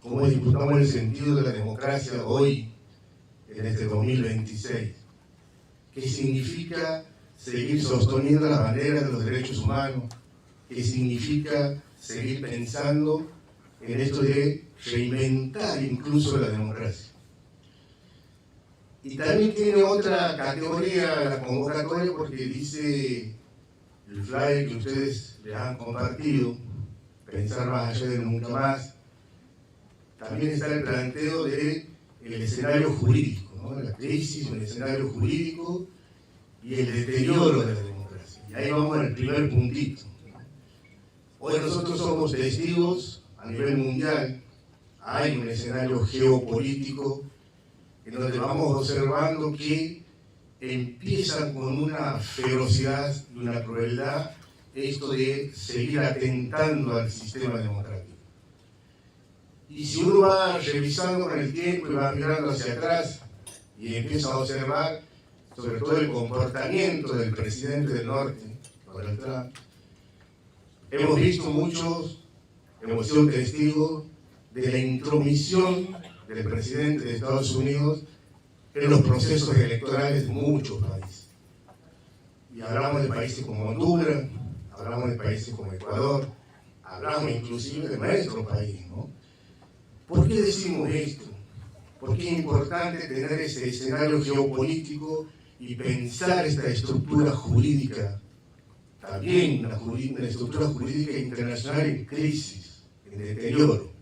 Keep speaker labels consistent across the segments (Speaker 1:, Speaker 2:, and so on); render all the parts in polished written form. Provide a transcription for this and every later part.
Speaker 1: cómo disputamos el sentido de la democracia hoy, en este 2026. ¿Qué significa seguir sosteniendo la bandera de los derechos humanos? ¿Qué significa seguir pensando en esto de reinventar incluso la democracia? Y también tiene otra categoría la convocatoria, porque dice el flyer que ustedes les han compartido, pensar más allá de nunca más. También está el planteo del escenario jurídico, ¿no? La crisis, el escenario jurídico y el deterioro de la democracia. Y ahí vamos al primer puntito. Hoy nosotros somos testigos a nivel mundial. Hay un escenario geopolítico en donde vamos observando que empiezan con una ferocidad y una crueldad esto de seguir atentando al sistema democrático. Y si uno va revisando con el tiempo y va mirando hacia atrás y empieza a observar sobre todo el comportamiento del presidente del norte, Donald Trump, hemos visto muchos, hemos sido testigos de la intromisión del presidente de Estados Unidos en los procesos electorales de muchos países. Y hablamos de países como Honduras, hablamos de países como Ecuador, hablamos inclusive de nuestro país, ¿no? ¿Por qué decimos esto? Porque es importante tener ese escenario geopolítico y pensar esta estructura jurídica, también una estructura jurídica internacional en crisis, en deterioro.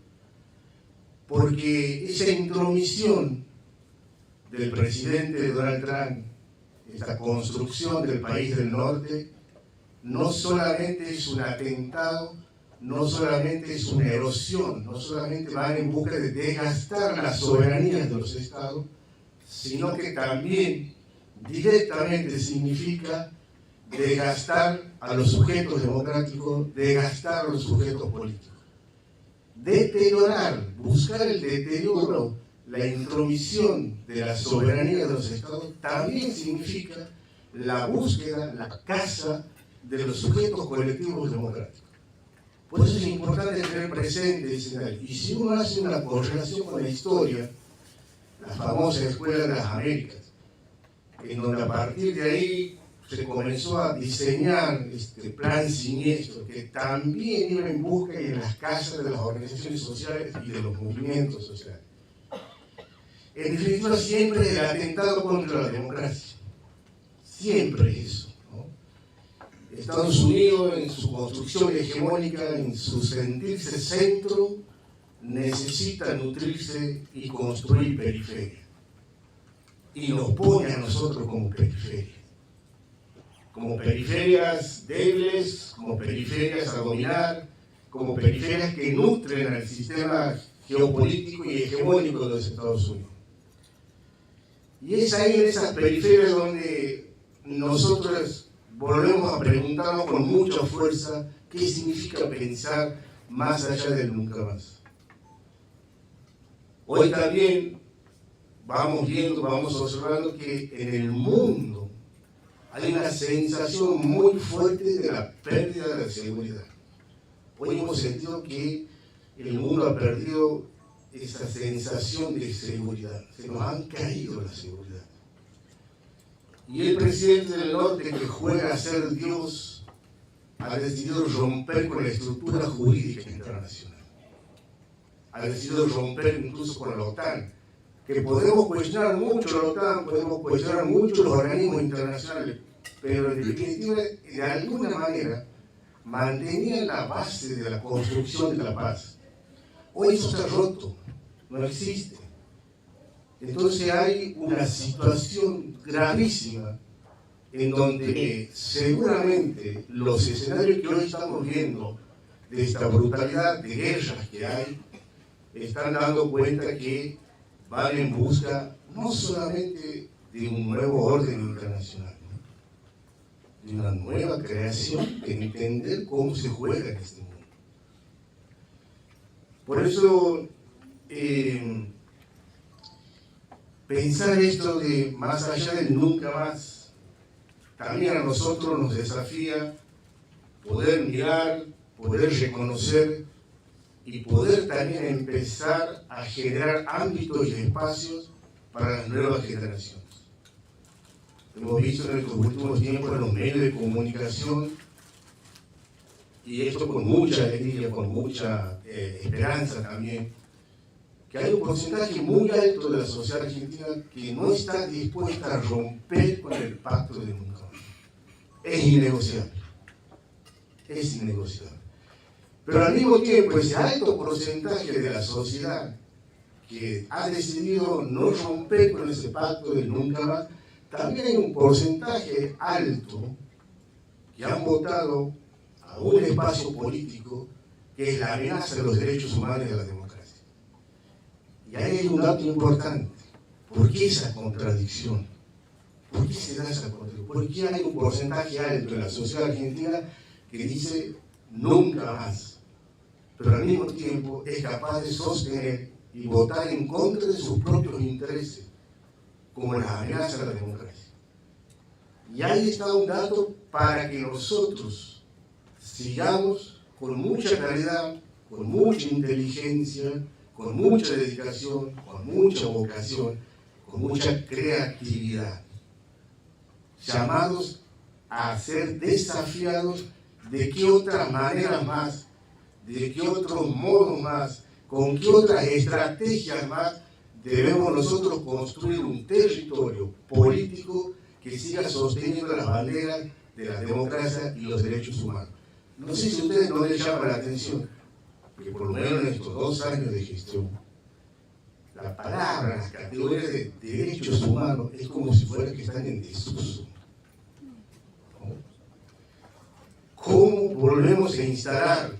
Speaker 1: Porque esa intromisión del presidente Donald Trump, esta construcción del país del norte, no solamente es un atentado, no solamente es una erosión, no solamente van en busca de desgastar las soberanías de los estados, sino que también directamente significa desgastar a los sujetos democráticos, desgastar a los sujetos políticos. Deteriorar, buscar el deterioro, la intromisión de la soberanía de los estados, también significa la búsqueda, la caza de los sujetos colectivos democráticos. Por eso es importante tener presente ese escenario. Y si uno hace una correlación con la historia, la famosa Escuela de las Américas, en donde a partir de ahí se comenzó a diseñar este plan siniestro que también iba en busca y en las casas de las organizaciones sociales y de los movimientos sociales. En definitiva, siempre el atentado contra la democracia. Siempre eso, ¿no? Estados Unidos, en su construcción hegemónica, en su sentirse centro, necesita nutrirse y construir periferia. Y nos pone a nosotros como periferia. Como periferias débiles, como periferias a dominar, como periferias que nutren al sistema geopolítico y hegemónico de los Estados Unidos. Y es ahí en esas periferias donde nosotros volvemos a preguntarnos con mucha fuerza qué significa pensar más allá del nunca más. Hoy también vamos viendo, vamos observando que en el mundo hay una sensación muy fuerte de la pérdida de la seguridad. Hoy hemos sentido que el mundo ha perdido esa sensación de seguridad. Se nos han caído la seguridad. Y el presidente del norte, que juega a ser Dios, ha decidido romper con la estructura jurídica internacional. Ha decidido romper incluso con la OTAN, que podemos cuestionar mucho la OTAN, podemos cuestionar mucho los organismos internacionales, pero en definitiva, de alguna manera, mantenían la base de la construcción de la paz. Hoy eso está roto, no existe. Entonces hay una situación gravísima en donde seguramente los escenarios que hoy estamos viendo de esta brutalidad de guerras que hay, están dando cuenta que van en busca no solamente de un nuevo orden internacional, ¿no? De una nueva creación, de entender cómo se juega en este mundo. Por eso, pensar esto de más allá del nunca más, también a nosotros nos desafía poder mirar, poder reconocer y poder también empezar a generar ámbitos y espacios para las nuevas generaciones. Hemos visto en estos últimos tiempos en los medios de comunicación, y esto con mucha alegría, con mucha esperanza también, que hay un porcentaje muy alto de la sociedad argentina que no está dispuesta a romper con el pacto de nunca más. Es innegociable. Es innegociable. Pero al mismo tiempo, ese alto porcentaje de la sociedad que ha decidido no romper con ese pacto de nunca más, también hay un porcentaje alto que han votado a un espacio político que es la amenaza de los derechos humanos y de la democracia. Y ahí hay un dato importante. ¿Por qué esa contradicción? ¿Por qué se da esa contradicción? ¿Por qué hay un porcentaje alto en la sociedad argentina que dice nunca más, pero al mismo tiempo es capaz de sostener y votar en contra de sus propios intereses, como las amenazas a la democracia? Y ahí está un dato para que nosotros sigamos con mucha claridad, con mucha inteligencia, con mucha dedicación, con mucha vocación, con mucha creatividad, llamados a ser desafiados de qué otras maneras más, de qué otros modos más, con qué otras estrategias más debemos nosotros construir un territorio político que siga sosteniendo las banderas de la democracia y los derechos humanos. No sé si a ustedes no les llama la atención, porque por lo menos en estos 2 años de gestión, la palabra, las categorías de derechos humanos es como si fuera que están en desuso. ¿No? ¿Cómo volvemos a instalar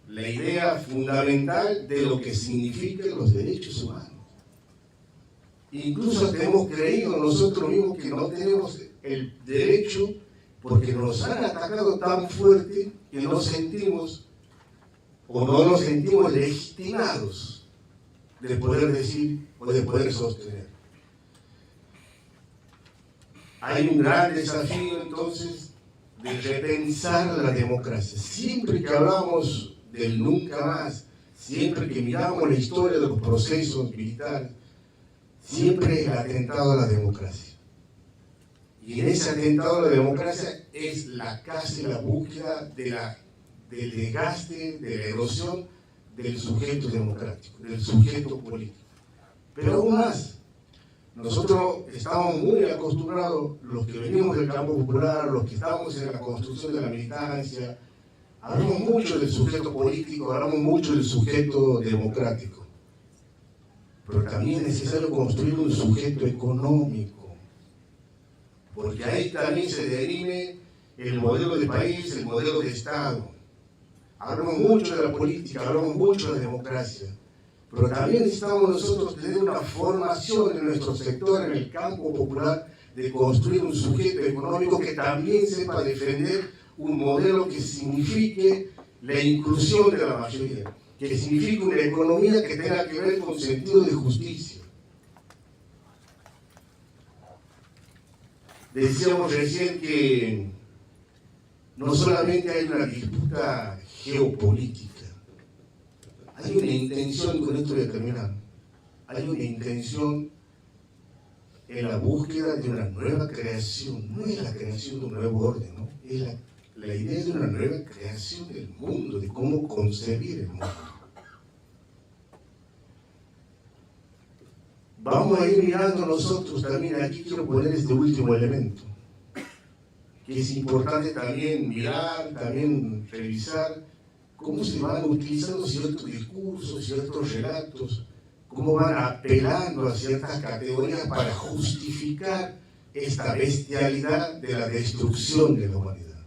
Speaker 1: la idea fundamental de lo que significan los derechos humanos? Incluso hemos creído nosotros mismos que no tenemos el derecho porque nos han atacado tan fuerte que no sentimos o no nos sentimos legitimados de poder decir o de poder sostener. Hay un gran desafío entonces de repensar la democracia. Siempre que hablamos del nunca más, siempre que miramos la historia de los procesos militares, siempre es el atentado a la democracia. Y en ese atentado a la democracia es la casi la búsqueda del desgaste, de la erosión del sujeto democrático, del sujeto político. Pero aún más, nosotros estamos muy acostumbrados, los que venimos del campo popular, los que estamos en la construcción de la militancia, hablamos mucho del sujeto político, hablamos mucho del sujeto democrático. Pero también es necesario construir un sujeto económico, porque ahí también se define el modelo de país, el modelo de Estado. Hablamos mucho de la política, hablamos mucho de la democracia, pero también necesitamos nosotros tener una formación en nuestro sector, en el campo popular, de construir un sujeto económico que también sepa defender un modelo que signifique la inclusión de la mayoría, que signifique una economía que tenga que ver con sentido de justicia. Decíamos recién que no solamente hay una disputa geopolítica, hay una intención, con esto voy a terminar, hay una intención en la búsqueda de una nueva creación. No es la creación de un nuevo orden, ¿no? Es la idea de una nueva creación del mundo, de cómo concebir el mundo. Vamos a ir mirando nosotros también, aquí quiero poner este último elemento, que es importante también mirar, también revisar cómo se van utilizando ciertos discursos, ciertos relatos, cómo van apelando a ciertas categorías para justificar esta bestialidad de la destrucción de la humanidad.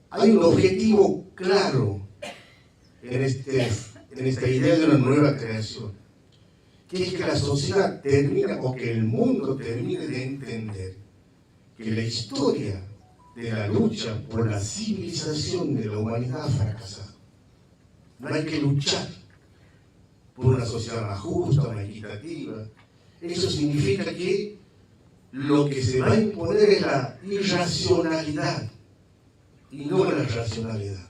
Speaker 1: Hay un objetivo claro en esta idea de una nueva creación, que es que la sociedad termina, o que el mundo termine de entender que la historia de la lucha por la civilización de la humanidad ha fracasado. No hay que luchar por una sociedad más justa, más equitativa. Eso significa que lo que se va a imponer es la irracionalidad y no la racionalidad.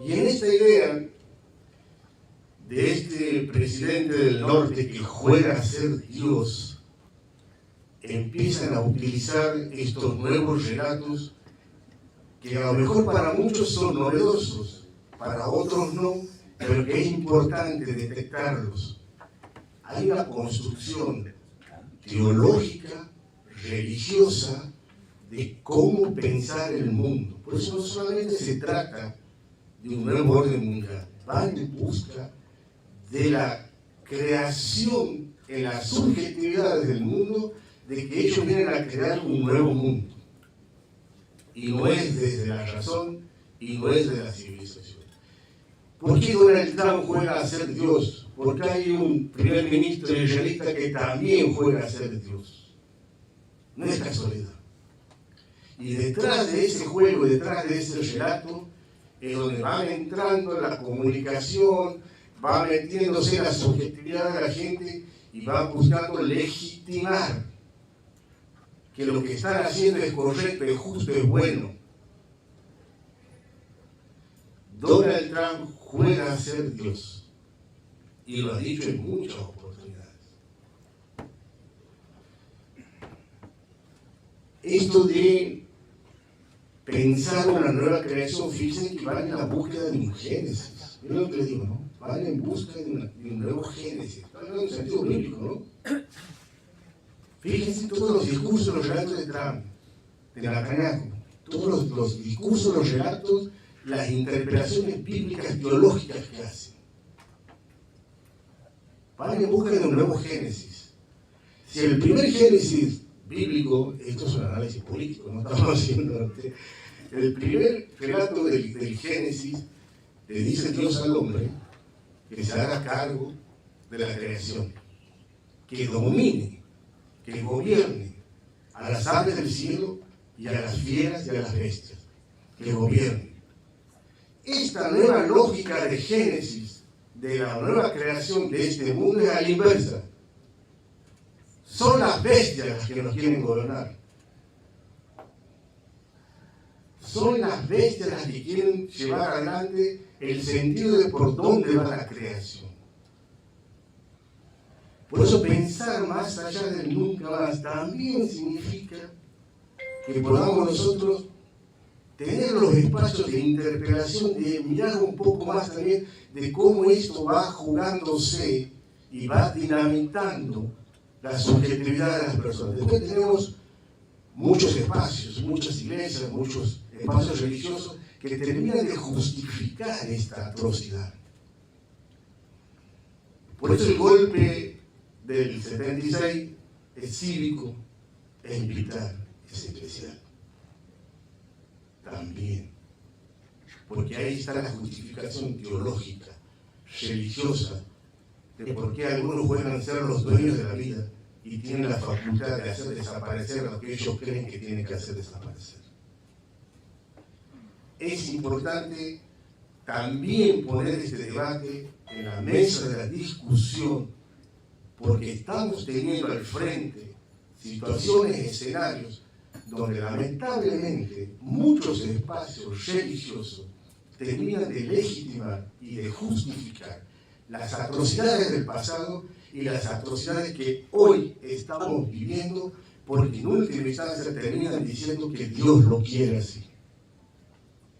Speaker 1: Y en esta idea de este presidente del norte que juega a ser Dios, empiezan a utilizar estos nuevos relatos que a lo mejor para muchos son novedosos, para otros no, pero que es importante detectarlos. Hay una construcción teológica, religiosa, de cómo pensar el mundo. Por eso no solamente se trata de un nuevo orden mundial, van en busca de la creación en las subjetividades del mundo, de que ellos vienen a crear un nuevo mundo. Y no es desde la razón y no es de la civilización. ¿Por qué Donald Trump juega a ser Dios? Porque hay un primer ministro israelita que también juega a ser Dios. No es casualidad. Y detrás de ese juego, detrás de ese relato, es donde van entrando la comunicación, va metiéndose en la subjetividad de la gente y van buscando legitimar que lo que están haciendo es correcto, es justo, es bueno. Donald Trump juega a ser Dios y lo ha dicho en muchas oportunidades. Esto de pensar una nueva creación, fíjense que van en la búsqueda de un génesis. Es lo que les digo, ¿no? Van en busca de un nuevo génesis. Está hablando en sentido bíblico, ¿no? Fíjense todos los discursos, los relatos de Trump, de Netanyahu, todos los discursos, los relatos, las interpretaciones bíblicas, teológicas que hacen. Van en busca de un nuevo génesis. Si el primer génesis bíblico, esto es un análisis político, no estamos haciendo. El primer relato del Génesis le dice Dios al hombre que se haga cargo de la creación, que domine, que gobierne a las aves del cielo y a las fieras y a las bestias, que gobierne. Esta nueva lógica de Génesis, de la nueva creación de este mundo, es a la inversa. Son las bestias las que nos quieren gobernar. Son las bestias las que quieren llevar adelante el sentido de por dónde va la creación. Por eso pensar más allá del nunca más también significa que podamos nosotros tener los espacios de interpelación, de mirar un poco más también de cómo esto va jugándose y va dinamitando la subjetividad de las personas. Después tenemos muchos espacios, muchas iglesias, muchos espacios religiosos que terminan de justificar esta atrocidad. Por eso el golpe del 76 es cívico, es militar, es especial. También. Porque ahí está la justificación teológica, religiosa, de por qué algunos juegan a ser los dueños de la vida y tienen la facultad de hacer desaparecer lo que ellos creen que tienen que hacer desaparecer. Es importante también poner este debate en la mesa de la discusión, porque estamos teniendo al frente situaciones, escenarios, donde lamentablemente muchos espacios religiosos terminan de legitimar y de justificar las atrocidades del pasado y las atrocidades que hoy estamos viviendo, porque en última instancia terminan diciendo que Dios lo quiere así.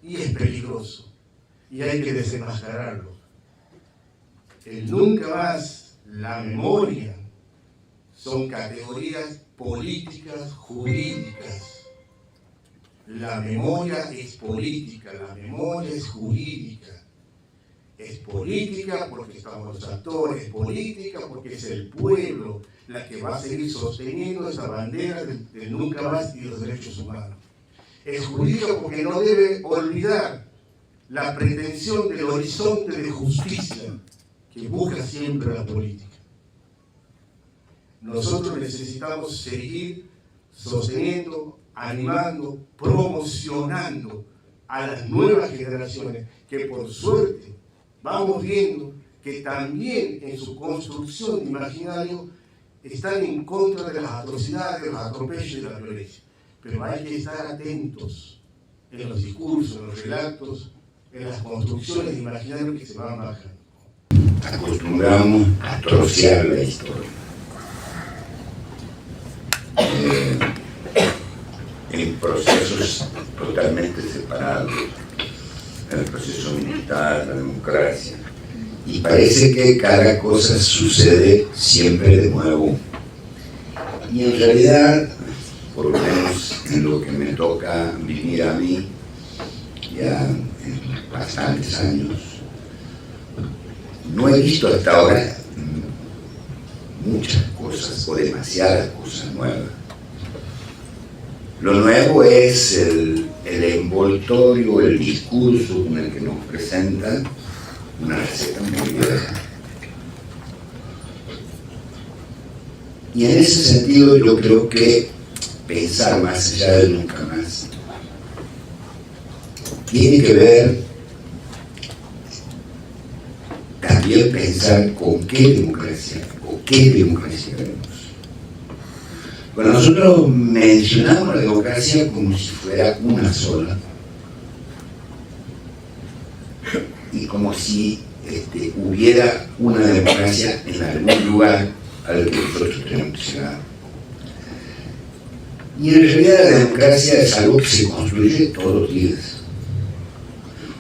Speaker 1: Y es peligroso, y hay que desenmascararlo. El nunca más, la memoria, son categorías políticas, jurídicas. La memoria es política, la memoria es jurídica. Es política porque estamos los actores, es política porque es el pueblo la que va a seguir sosteniendo esa bandera del nunca más y de los derechos humanos. Es jurídica porque no debe olvidar la pretensión del horizonte de justicia que busca siempre la política. Nosotros necesitamos seguir sosteniendo, animando, promocionando a las nuevas generaciones que por suerte vamos viendo que también en su construcción de imaginario están en contra de las atrocidades, de los atropellos y de la violencia. Pero hay que estar atentos en los discursos, en los relatos, en las construcciones de imaginario que se van bajando.
Speaker 2: Acostumbramos a trocear la historia. En procesos totalmente separados, el proceso militar, la democracia, y parece que cada cosa sucede siempre de nuevo. Y en realidad, por lo menos en lo que me toca vivir a mí, ya en bastantes años, no he visto hasta ahora muchas cosas o demasiadas cosas nuevas. Lo nuevo es el envoltorio, el discurso con el que nos presentan una receta muy vieja. Y en ese sentido yo creo que pensar más allá de nunca más tiene que ver también pensar con qué democracia o qué democracia queremos. Bueno, nosotros mencionamos la democracia como si fuera una sola y como si hubiera una democracia en algún lugar al que nosotros tenemos que llegar. Y en realidad la democracia es algo que se construye todos los días.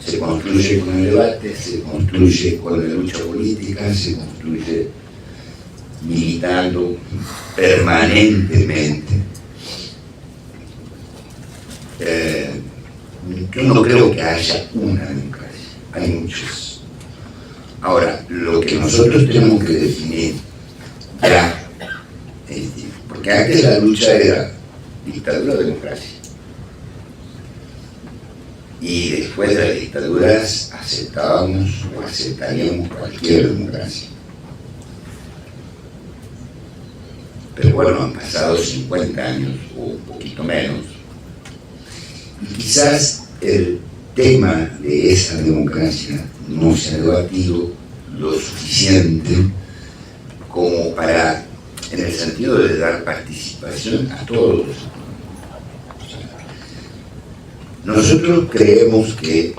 Speaker 2: Se construye con el debate, se construye con la lucha política, se construye militando permanentemente. Yo no creo que haya una democracia, hay muchas. Ahora, lo que nosotros tenemos que definir ya, porque antes la lucha era dictadura o democracia. Y después de las dictaduras aceptábamos o aceptaríamos cualquier democracia. Pero bueno, han pasado 50 años o un poquito menos. Y quizás el tema de esa democracia no se ha debatido lo suficiente como para, en el sentido de dar participación a todos. Nosotros creemos que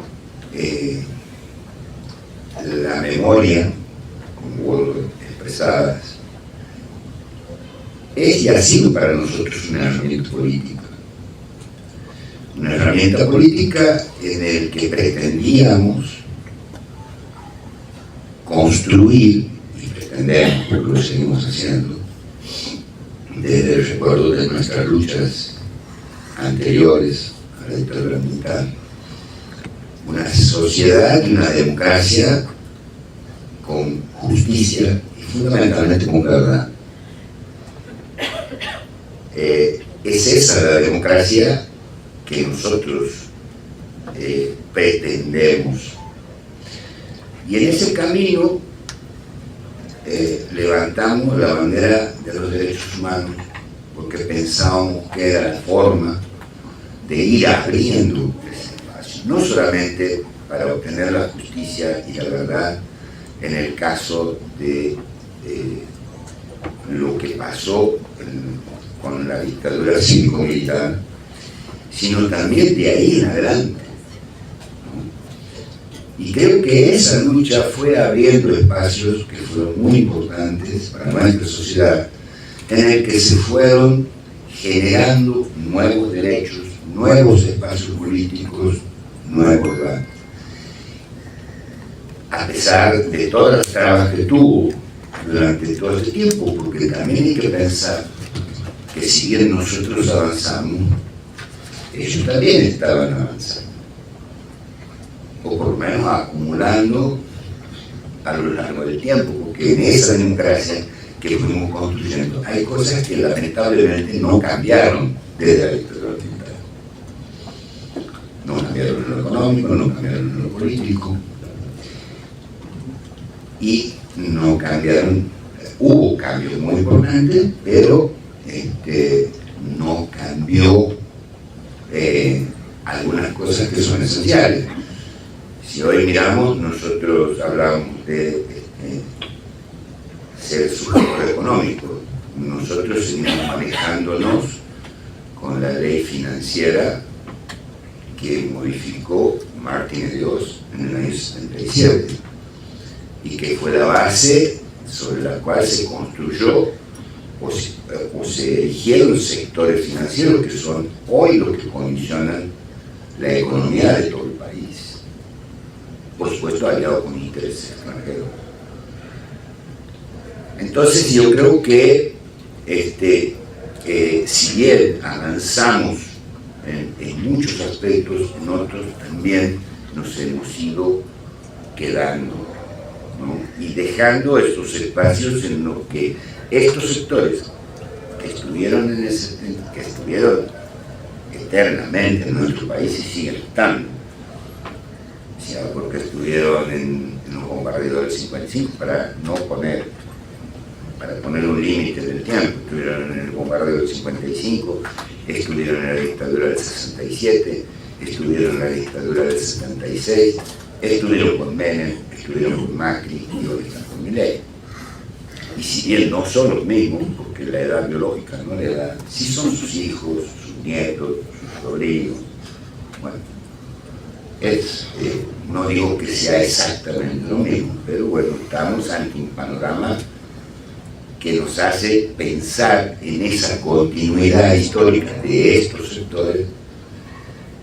Speaker 2: la memoria, como vos expresabas, es y ha sido para nosotros una herramienta política. Una herramienta política en el que pretendíamos construir, y pretendemos, porque lo seguimos haciendo, desde el recuerdo de nuestras luchas anteriores a la dictadura militar, una sociedad y una democracia con justicia y fundamentalmente con verdad. Es esa la democracia que nosotros pretendemos. Y en ese camino levantamos la bandera de los derechos humanos porque pensábamos que era la forma de ir abriendo ese espacio, no solamente para obtener la justicia y la verdad en el caso de lo que pasó con la dictadura cívico-militar, sino también de ahí en adelante. Y creo que esa lucha fue abriendo espacios que fueron muy importantes para nuestra sociedad, en el que se fueron generando nuevos derechos, nuevos espacios políticos, nuevos debates. A pesar de todas las trabas que tuvo durante todo este tiempo, porque también hay que pensar que si bien nosotros avanzamos, ellos también estaban avanzando, o por lo menos acumulando a lo largo del tiempo, porque en esa democracia que fuimos construyendo hay cosas que lamentablemente no cambiaron desde la dictadura militar. No cambiaron en lo económico, no cambiaron en lo político, y no cambiaron, hubo cambios muy importantes, pero no cambió algunas cosas que son esenciales. Si hoy miramos, nosotros hablamos de ser sujeto económico. Nosotros seguimos manejándonos con la ley financiera que modificó Martínez de Oz en el año 77, y que fue la base sobre la cual se construyó o se erigieron sectores financieros que son hoy los que condicionan la economía de todo el país. Por supuesto, aliado con intereses extranjeros. Entonces, yo creo que si bien avanzamos en muchos aspectos, en otros también nos hemos ido quedando, ¿no? Y dejando estos espacios en los que estos sectores que estuvieron eternamente en nuestro país y siguen estando, ¿sí? Porque estuvieron en los bombardeos del 55, para poner un límite del tiempo. Estuvieron en el bombardeo del 55, estuvieron en la dictadura del 67, estuvieron en la dictadura del 76, estuvieron con Menem, estuvieron con Macri y hoy están con Milei. Y si bien no son los mismos, porque la edad biológica no le da, sí son sus hijos, sus nietos, sus sobrinos. Bueno, no digo que sea exactamente lo mismo, pero bueno, estamos ante un panorama que nos hace pensar en esa continuidad histórica de estos sectores,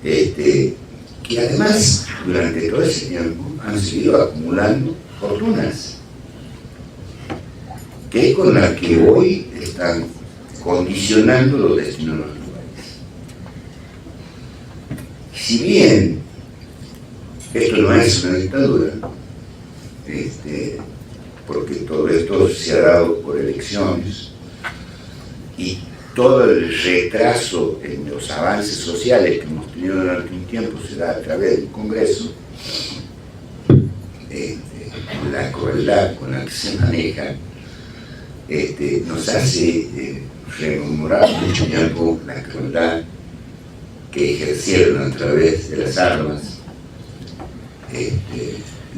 Speaker 2: que además durante todo ese tiempo han seguido acumulando fortunas, que es con las que hoy están condicionando los destinos de nuestro país. Si bien esto no es una dictadura, porque todo esto se ha dado por elecciones y todo el retraso en los avances sociales que hemos tenido durante un tiempo se da a través del Congreso, la crueldad con la que se maneja nos hace rememorar mucho tiempo la crueldad que ejercieron a través de las armas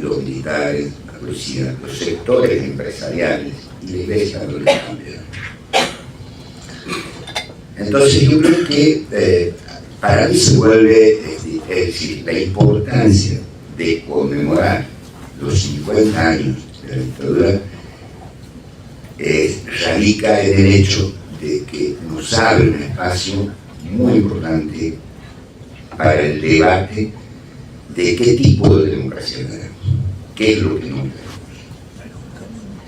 Speaker 2: los militares, la policía, los sectores empresariales, y la iglesia no les cambiaron. Entonces yo creo que para mí se vuelve, es decir, la importancia de conmemorar los 50 años de la dictadura radica en el hecho de que nos abre un espacio muy importante para el debate de qué tipo de democracia queremos, qué es lo que no queremos.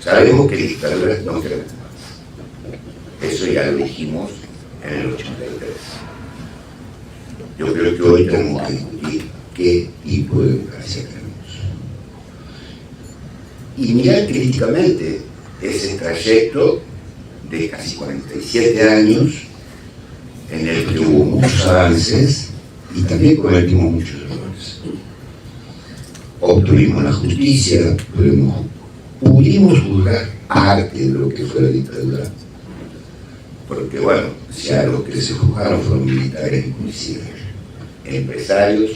Speaker 2: Sabemos que dictaduras no queremos más. Eso ya lo dijimos en el 83. Yo creo que hoy tenemos que discutir qué tipo de democracia queremos. Y mirar críticamente ese trayecto de casi 47 años en el que hubo muchos avances y también cometimos muchos errores. Obtuvimos la justicia, pudimos juzgar parte de lo que fue la dictadura, porque bueno, si algo que se juzgaron fueron militares y policías, empresarios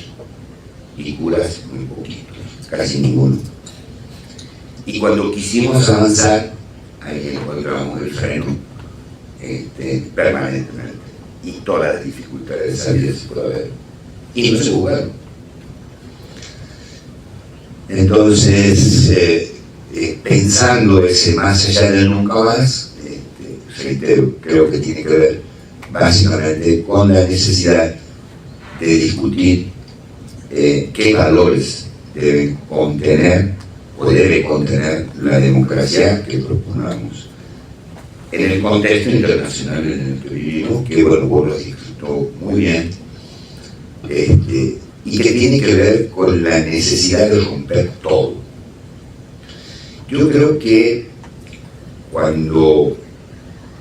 Speaker 2: y curas muy poquitos, casi ninguno. Y cuando quisimos avanzar, ahí encontramos el freno permanentemente y todas las dificultades sabidas por haber, y no se jugaron. Entonces, pensando ese más allá del nunca más, reitero, creo que tiene que ver básicamente con la necesidad de discutir qué valores deben contener o debe contener la democracia que proponemos en el contexto internacional en el que vivimos, que bueno, vos lo has descrito muy bien, y que tiene que ver con la necesidad de romper todo. Yo creo que cuando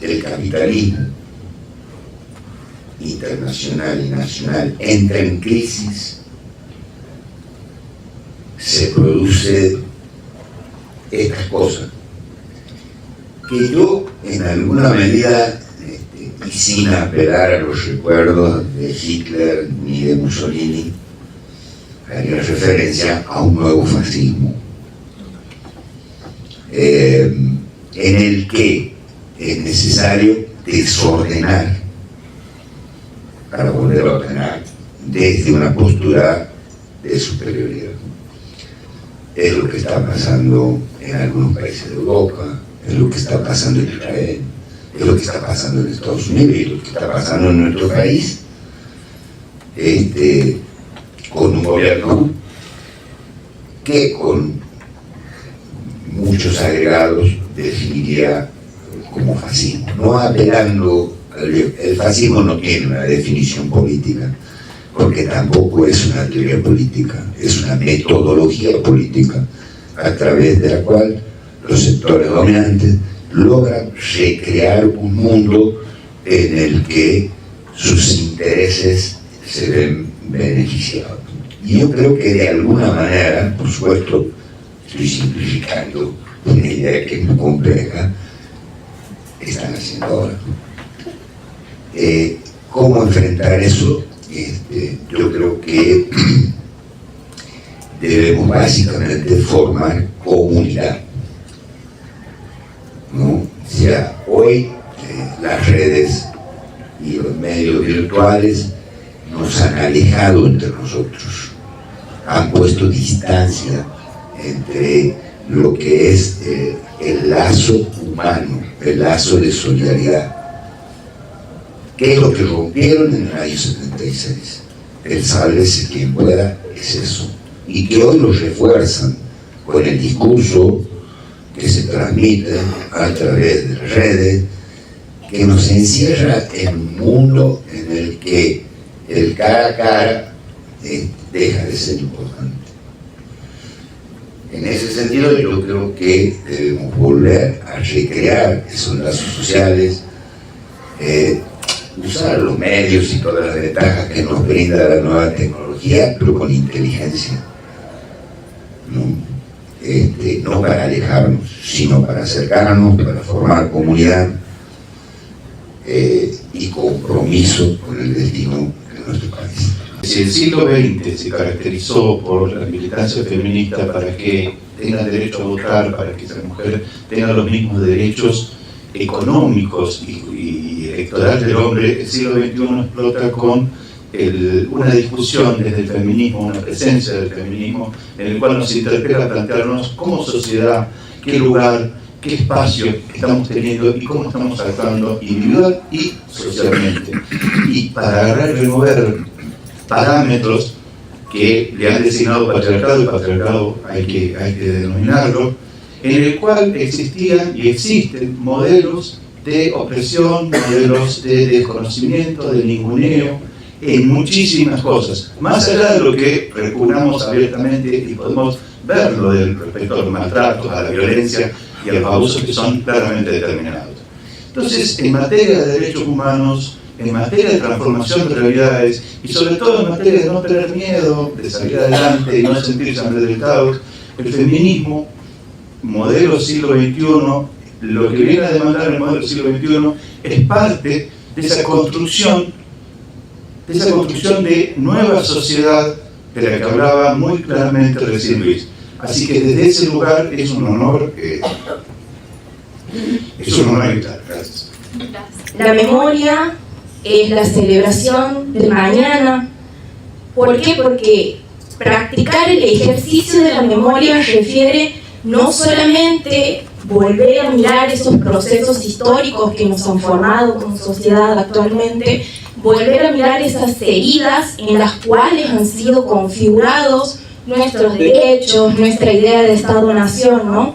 Speaker 2: el capitalismo internacional y nacional entra en crisis, se produce estas cosas que yo en alguna medida, y sin apelar a los recuerdos de Hitler ni de Mussolini, haría referencia a un nuevo fascismo en el que es necesario desordenar para volver a ordenar desde una postura de superioridad. Es lo que está pasando en algunos países de Europa, es lo que está pasando en Israel, es lo que está pasando en Estados Unidos y lo que está pasando en nuestro país, con un gobierno que con muchos agregados definiría como fascismo, no apelando, el fascismo no tiene una definición política, porque tampoco es una teoría política, es una metodología política a través de la cual los sectores dominantes logran recrear un mundo en el que sus intereses se ven beneficiados. Y yo creo que de alguna manera, por supuesto, estoy simplificando una idea que es muy compleja, están haciendo ahora. ¿Cómo enfrentar eso? Yo creo que debemos básicamente formar comunidad, ¿no? O sea, hoy las redes y los medios virtuales nos han alejado entre nosotros, han puesto distancia entre lo que es el lazo humano, el lazo de solidaridad. ¿Qué es lo que rompieron en el año 76? El sálvese quien pueda es eso. Y que hoy lo refuerzan con el discurso que se transmite a través de redes, que nos encierra en un mundo en el que el cara a cara deja de ser importante. En ese sentido, yo creo que debemos volver a recrear esos lazos sociales, usar los medios y todas las ventajas que nos brinda la nueva tecnología, pero con inteligencia, no para alejarnos, sino para acercarnos, para formar comunidad y compromiso con el destino de nuestro país.
Speaker 3: Si el siglo XX se caracterizó por la militancia feminista para que tenga derecho a votar, para que esa mujer tenga los mismos derechos económicos y electorales del hombre, el siglo XXI explota con una discusión desde el feminismo, una presencia del feminismo, en el cual nos interpela a plantearnos como sociedad qué lugar, qué espacio estamos teniendo y cómo estamos actuando individual y socialmente. Y para agarrar y remover parámetros que le han designado patriarcado, y patriarcado hay que denominarlo, en el cual existían y existen modelos de opresión, modelos de desconocimiento, de ninguneo, en muchísimas cosas, más allá de lo que repugnamos abiertamente y podemos verlo respecto a los maltratos, a la violencia y a los abusos que son claramente determinados. Entonces, en materia de derechos humanos, en materia de transformación de realidades y sobre todo en materia de no tener miedo, de salir adelante y no sentirse amedrentados, el feminismo, modelo siglo XXI, lo que viene a demandar el modelo siglo XXI es parte de esa construcción de nueva sociedad de la que hablaba muy claramente recién Luis. Así que desde ese lugar es un honor invitar. Gracias.
Speaker 4: La memoria es la celebración del mañana. ¿Por qué? Porque practicar el ejercicio de la memoria refiere no solamente volver a mirar esos procesos históricos que nos han formado como sociedad actualmente, volver a mirar esas heridas en las cuales han sido configurados nuestros derechos, nuestra idea de Estado-Nación, ¿no?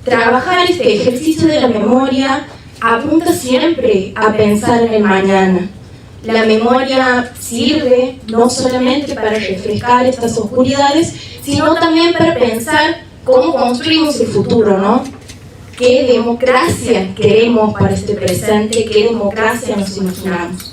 Speaker 4: Trabajar este ejercicio de la memoria apunta siempre a pensar en el mañana. La memoria sirve no solamente para refrescar estas oscuridades, sino también para pensar cómo construimos el futuro, ¿no? ¿Qué democracia queremos para este presente? ¿Qué democracia nos imaginamos?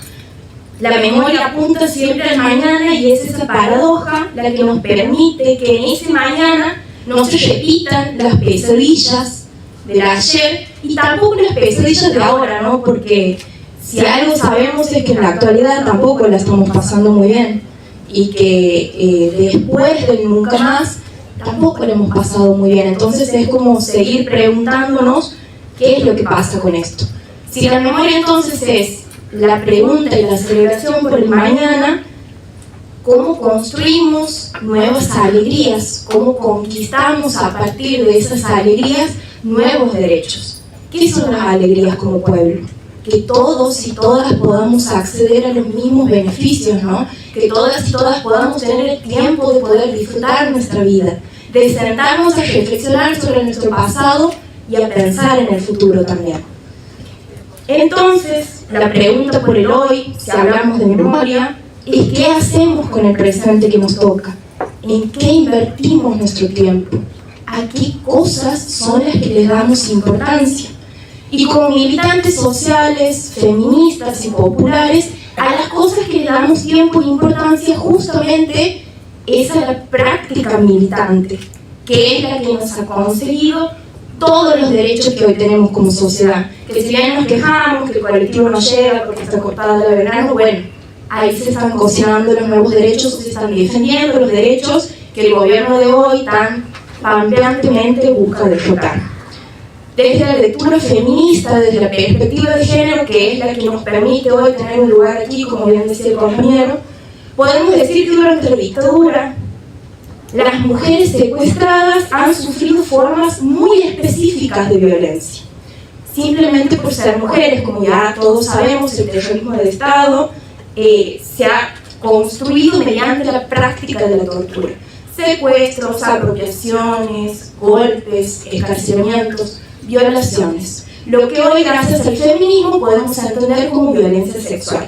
Speaker 4: La memoria apunta siempre al mañana y es esa paradoja la que nos permite que en ese mañana no se repitan las pesadillas del ayer y tampoco las pesadillas de ahora, ¿no? Porque si algo sabemos es que en la actualidad tampoco la estamos pasando muy bien y que después del nunca más tampoco lo hemos pasado muy bien. Entonces es como seguir preguntándonos qué es lo que pasa con esto. Si la memoria entonces es la pregunta y la celebración por el mañana, cómo construimos nuevas alegrías, cómo conquistamos a partir de esas alegrías nuevos derechos. ¿Qué son las alegrías como pueblo? Que todos y todas podamos acceder a los mismos beneficios, ¿no? Que todas y todas podamos tener el tiempo de poder disfrutar nuestra vida, de sentarnos a reflexionar sobre nuestro pasado y a pensar en el futuro también. Entonces, la pregunta por el hoy, si hablamos de memoria, es ¿qué hacemos con el presente que nos toca? ¿En qué invertimos nuestro tiempo? ¿A qué cosas son las que le damos importancia? Y como militantes sociales, feministas y populares, a las cosas que le damos tiempo e importancia justamente es a la práctica militante, que es la que nos ha conseguido todos los derechos que hoy tenemos como sociedad. Que si bien nos quejamos, que el colectivo no llega porque está cortada la verano, bueno, ahí se están cocinando los nuevos derechos, se están defendiendo los derechos que el gobierno de hoy tan pampeantemente busca derrotar. Desde la lectura feminista, desde la perspectiva de género, que es la que nos permite hoy tener un lugar aquí, como bien decía el compañero, podemos decir que durante la dictadura las mujeres secuestradas han sufrido formas muy específicas de violencia. Simplemente por ser mujeres, como ya todos sabemos, el terrorismo del Estado se ha construido mediante la práctica de la tortura. Secuestros, apropiaciones, golpes, escarcelamientos, violaciones. Lo que hoy, gracias al feminismo, podemos entender como violencia sexual.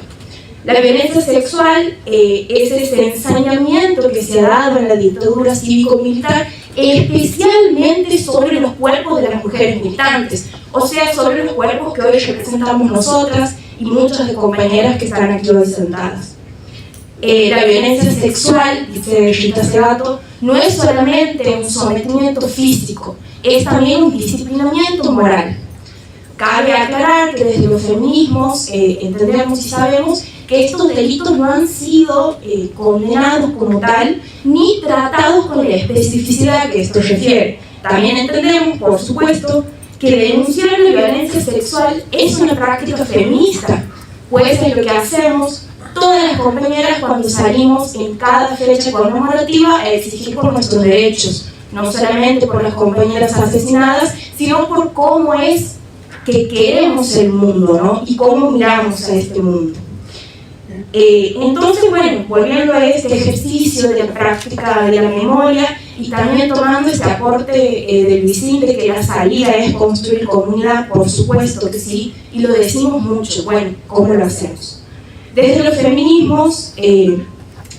Speaker 4: La violencia sexual es ese ensañamiento que se ha dado en la dictadura cívico-militar, especialmente sobre los cuerpos de las mujeres militantes, o sea, sobre los cuerpos que hoy representamos nosotras y muchas de compañeras que están aquí hoy sentadas. La violencia sexual, dice Rita Segato, no es solamente un sometimiento físico, es también un disciplinamiento moral. Cabe aclarar que desde los feminismos entendemos y sabemos que estos delitos no han sido condenados como tal, ni tratados con la especificidad que esto refiere. También entendemos, por supuesto, que denunciar la violencia sexual es una práctica feminista, pues es lo que hacemos todas las compañeras cuando salimos en cada fecha conmemorativa a exigir por nuestros derechos, no solamente por las compañeras asesinadas, sino por cómo es que queremos el mundo, ¿no? Y cómo miramos a este mundo. Entonces, bueno, volviendo a este ejercicio de la práctica de la memoria y también tomando este aporte de Luisín de que la salida es construir comunidad, por supuesto que sí, y lo decimos mucho, bueno, ¿cómo lo hacemos? Desde los feminismos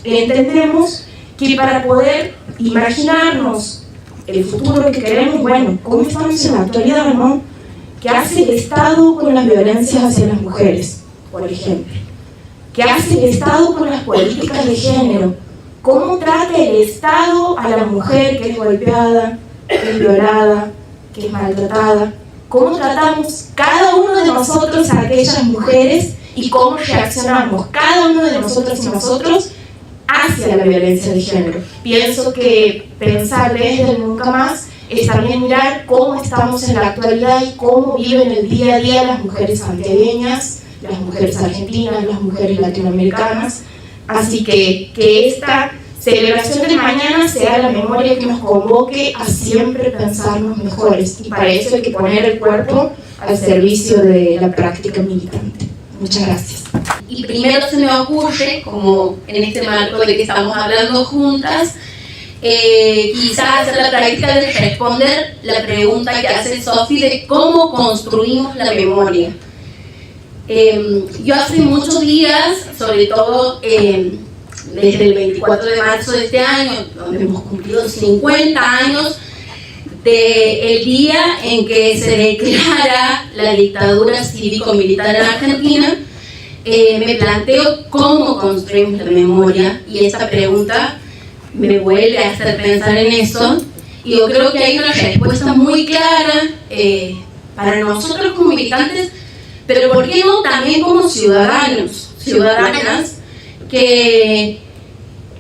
Speaker 4: entendemos que para poder imaginarnos el futuro que queremos, bueno, ¿cómo estamos en la actualidad, no? ¿Qué hace el Estado con las violencias hacia las mujeres, por ejemplo? ¿Qué hace el Estado con las políticas de género? ¿Cómo trata el Estado a la mujer que es golpeada, que es violada, que es maltratada? ¿Cómo tratamos cada uno de nosotros a aquellas mujeres y cómo reaccionamos cada uno de nosotros y nosotros hacia la violencia de género? Pienso que pensar desde el nunca más es también mirar cómo estamos en la actualidad y cómo viven el día a día las mujeres santiagueñas, las mujeres argentinas, las mujeres latinoamericanas. Así que esta celebración de mañana sea la memoria que nos convoque a siempre pensarnos mejores. Y para eso hay que poner el cuerpo al servicio de la práctica militante. Muchas gracias.
Speaker 5: Y primero se me ocurre, como en este marco de que estamos hablando juntas, quizás hacer la práctica de responder la pregunta que hace Sofi de cómo construimos la memoria. Yo hace muchos días, sobre todo desde el 24 de marzo de este año, donde hemos cumplido 50 años del día en que se declara la dictadura cívico-militar en Argentina, me planteo cómo construimos la memoria, y esta pregunta me vuelve a hacer pensar en eso, y yo creo que hay una respuesta muy clara para nosotros como militantes, pero ¿por qué no también como ciudadanos, ciudadanas, que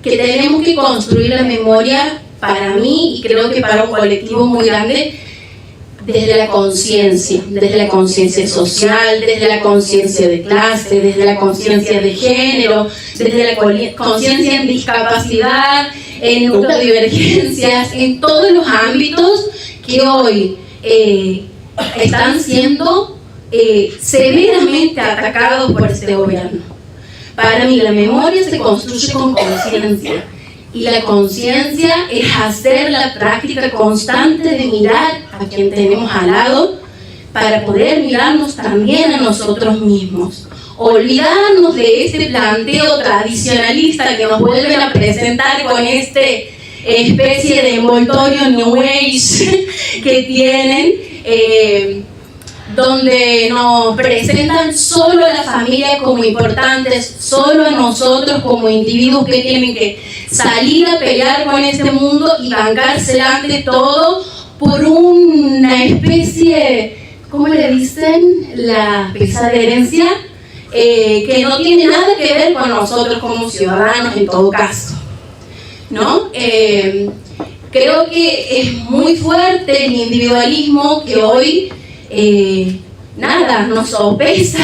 Speaker 5: tenemos que construir la memoria? Para mí, y creo que para un colectivo muy grande, desde la conciencia social, desde la conciencia de clase, desde la conciencia de género, desde la conciencia en discapacidad, en neurodivergencias, en todos los ámbitos que hoy están siendo severamente atacados por este gobierno. Para mí la memoria se construye con conciencia. Y la conciencia es hacer la práctica constante de mirar a quien tenemos al lado para poder mirarnos también a nosotros mismos. Olvidarnos de este planteo tradicionalista que nos vuelven a presentar con este especie de envoltorio New Age que tienen, donde nos presentan solo a la familia como importantes, solo a nosotros como individuos que tienen que salir a pelear con este mundo y bancársela ante todo por una especie, ¿cómo le dicen? La pesada herencia, que no tiene nada que ver con nosotros como ciudadanos en todo caso, ¿no? Creo que es muy fuerte el individualismo que hoy nos sopesa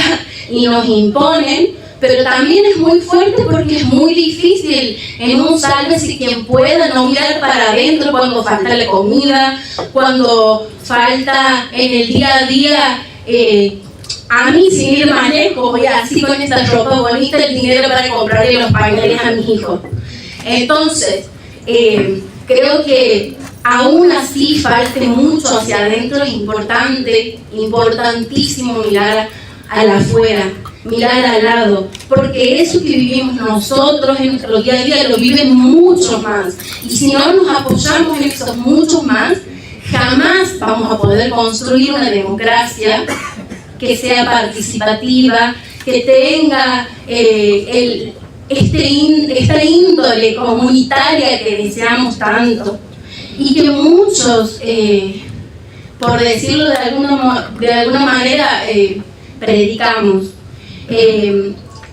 Speaker 5: y nos imponen, pero también es muy fuerte porque es muy difícil en un sálvese quien pueda no mirar para adentro cuando falta la comida, cuando falta en el día a día, a mí sin ir más lejos, voy así con esta ropa bonita, el dinero para comprarle los pañales a mis hijos. Entonces, creo que aún así falte mucho hacia adentro, es importante, importantísimo mirar al afuera, mirar al lado, porque eso que vivimos nosotros en nuestro día a día lo viven muchos más. Y si no nos apoyamos en esos muchos más, jamás vamos a poder construir una democracia que sea participativa, que tenga esta índole comunitaria que deseamos tanto. Y que muchos, por decirlo de alguna manera, predicamos.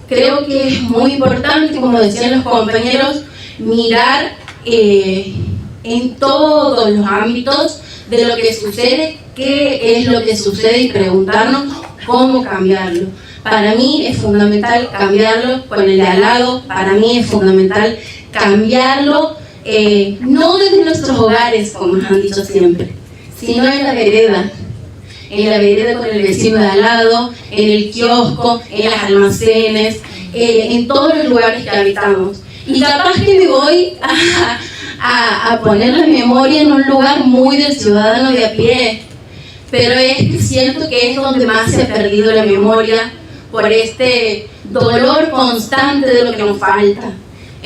Speaker 5: Creo que es muy importante, como decían los compañeros, mirar en todos los ámbitos de lo que sucede, qué es lo que sucede y preguntarnos cómo cambiarlo. Para mí es fundamental cambiarlo con el de al lado, para mí es fundamental cambiarlo no desde nuestros hogares, como nos han dicho siempre, sino en la vereda con el vecino de al lado, en el kiosco, en los almacenes, en todos los lugares que habitamos. Y capaz que me voy a poner la memoria en un lugar muy del ciudadano de a pie, pero es que siento que es donde más se ha perdido la memoria por este dolor constante de lo que nos falta.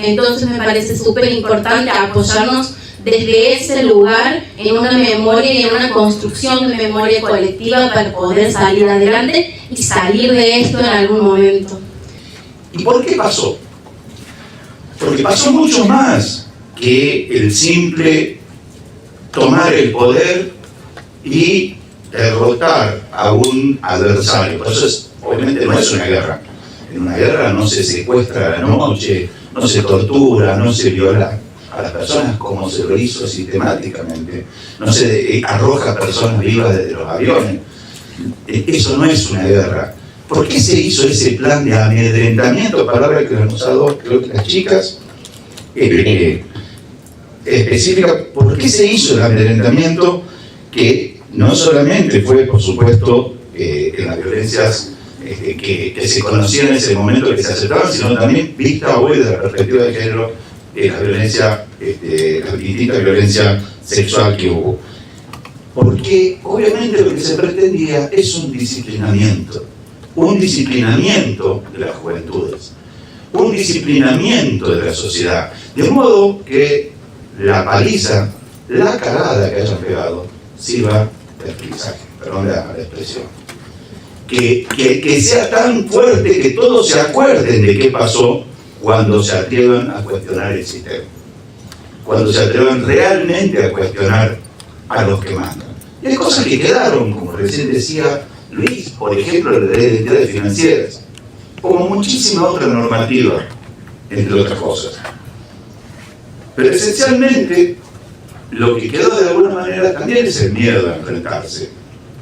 Speaker 5: Entonces me parece súper importante apoyarnos desde ese lugar en una memoria y en una construcción de memoria colectiva para poder salir adelante y salir de esto en algún momento.
Speaker 3: ¿Y por qué pasó? Porque pasó mucho más que el simple tomar el poder y derrotar a un adversario. Por eso obviamente no es una guerra. En una guerra no se secuestra a la noche, no se tortura, no se viola a las personas como se lo hizo sistemáticamente, no se arroja personas vivas desde los aviones. Eso no es una guerra. ¿Por qué se hizo ese plan de amedrentamiento? Palabra que han usado, creo que las chicas, específica. ¿Por qué se hizo el amedrentamiento? Que no solamente fue, por supuesto, en las violencias que se conocían en ese momento, que se aceptaban, sino también vista hoy desde la perspectiva de género, la violencia, la distinta violencia sexual que hubo. Porque obviamente lo que se pretendía es un disciplinamiento de las juventudes, un disciplinamiento de la sociedad, de modo que la paliza, la cagada que hayan pegado, sirva de aprendizaje, perdón la expresión. Que sea tan fuerte que todos se acuerden de qué pasó cuando se atrevan a cuestionar el sistema, cuando se atrevan realmente a cuestionar a los que mandan. Y hay cosas que quedaron, como recién decía Luis, por ejemplo, la ley de entidades financieras, como muchísima otra normativa, entre otras cosas. Pero esencialmente, lo que quedó de alguna manera también es el miedo a enfrentarse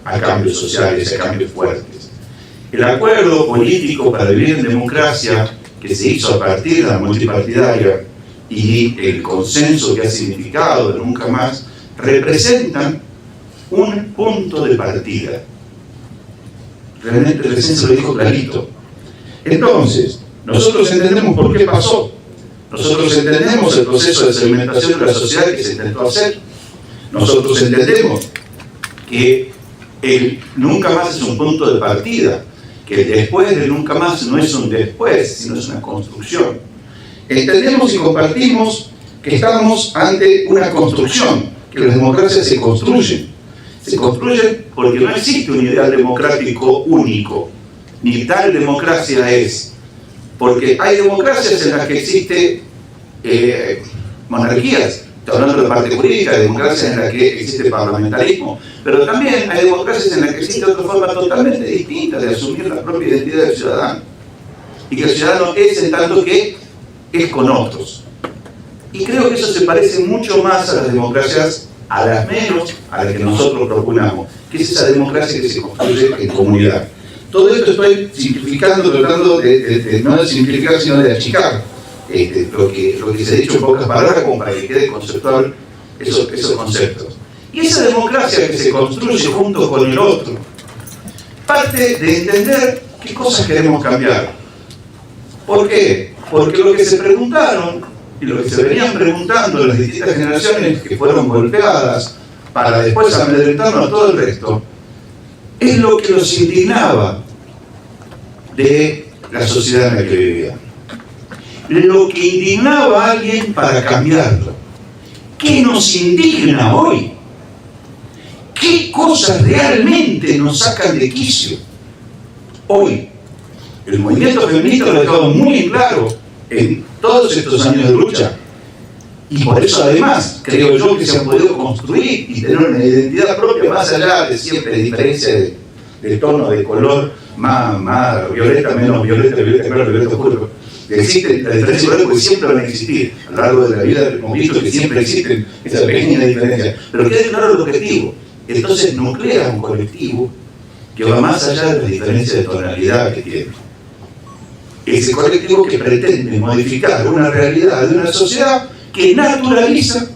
Speaker 3: a cambios sociales, a cambios fuertes. El acuerdo político para vivir en democracia que se hizo a partir de la multipartidaria y el consenso que ha significado de Nunca Más representan un punto de partida. Realmente recién se lo dijo clarito. Entonces, nosotros entendemos por qué pasó. Nosotros entendemos el proceso de segmentación de la sociedad que se intentó hacer. Nosotros entendemos que el Nunca Más es un punto de partida, que el después del Nunca Más no es un después, sino es una construcción. Entendemos y compartimos que estamos ante una construcción, que las democracias se construyen. Se construyen porque no existe un ideal democrático único, ni tal democracia es. Porque hay democracias en las que existe monarquías, estoy hablando de parte jurídica, hay democracias en las que existe parlamentarismo, pero también hay democracias en las que existe otra forma totalmente distinta de asumir la propia identidad del ciudadano. Y que el ciudadano es en tanto que es con otros. Y creo que eso se parece mucho más a las democracias, a las menos a las que nosotros proponemos, que es esa democracia que se construye en comunidad. Todo esto estoy simplificando, tratando no de simplificar, sino de achicar lo que se ha dicho en pocas palabras, como para que quede conceptual esos conceptos. Y esa democracia que se construye junto con el otro parte de entender qué cosas queremos cambiar. ¿Por qué? Porque lo que se preguntaron y lo que se venían preguntando las distintas generaciones que fueron golpeadas para después amedrentarnos a todo el resto, es lo que los indignaba de la sociedad en la que vivían. Lo que indignaba a alguien para cambiarlo. ¿Qué nos indigna hoy? ¿Qué cosas realmente nos sacan de quicio? Hoy, el movimiento feminista lo ha dejado muy claro en todos estos años de lucha. Y por eso además creo yo que se han podido construir y tener una identidad propia más allá de siempre diferencia de tono, de color, más violeta, menos violeta, violeta claro, violeta oscuro. Existen las diferencias porque siempre van a existir. A lo largo de la vida hemos visto que siempre existen esas pequeñas diferencias. Pero queda claro el objetivo. Entonces nuclea un colectivo que va más allá de las diferencias de tonalidad que tiene. Ese colectivo que pretende modificar una realidad de una sociedad que naturaliza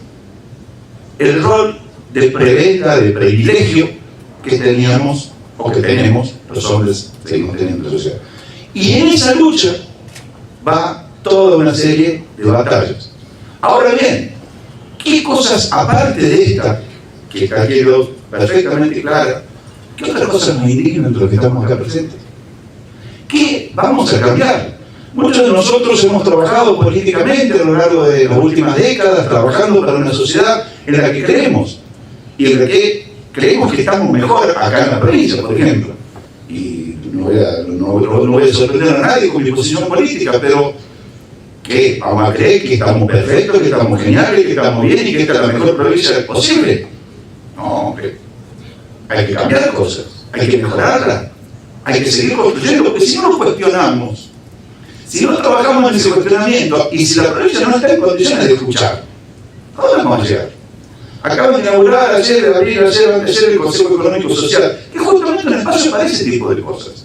Speaker 3: el rol de prebenda, de privilegio que teníamos o que tenemos los hombres, seguimos teniendo en la sociedad. Y en esa lucha va toda una serie de batallas. Ahora bien, ¿qué cosas aparte de esta, que está quedó perfectamente clara, qué otras cosas nos indignan de los que estamos acá presentes? ¿Qué vamos a cambiar? Muchos de nosotros hemos trabajado políticamente a lo largo de las últimas décadas, trabajando para una sociedad en la que creemos, y en la que creemos que estamos mejor acá en la provincia, por ejemplo. Y no voy a sorprender a nadie con mi posición política, pero que vamos a creer que estamos perfectos, que estamos geniales, que estamos bien y que esta es la mejor provincia posible. No, hombre. Hay que cambiar cosas, hay que mejorarlas, hay que seguir construyendo, porque si no nos cuestionamos, si no trabajamos en ese cuestionamiento y si la provincia no está en condiciones de escuchar, ¿a dónde vamos a llegar? Acaban de inaugurar ayer el Consejo Económico Social, que es justamente un espacio para ese tipo de cosas.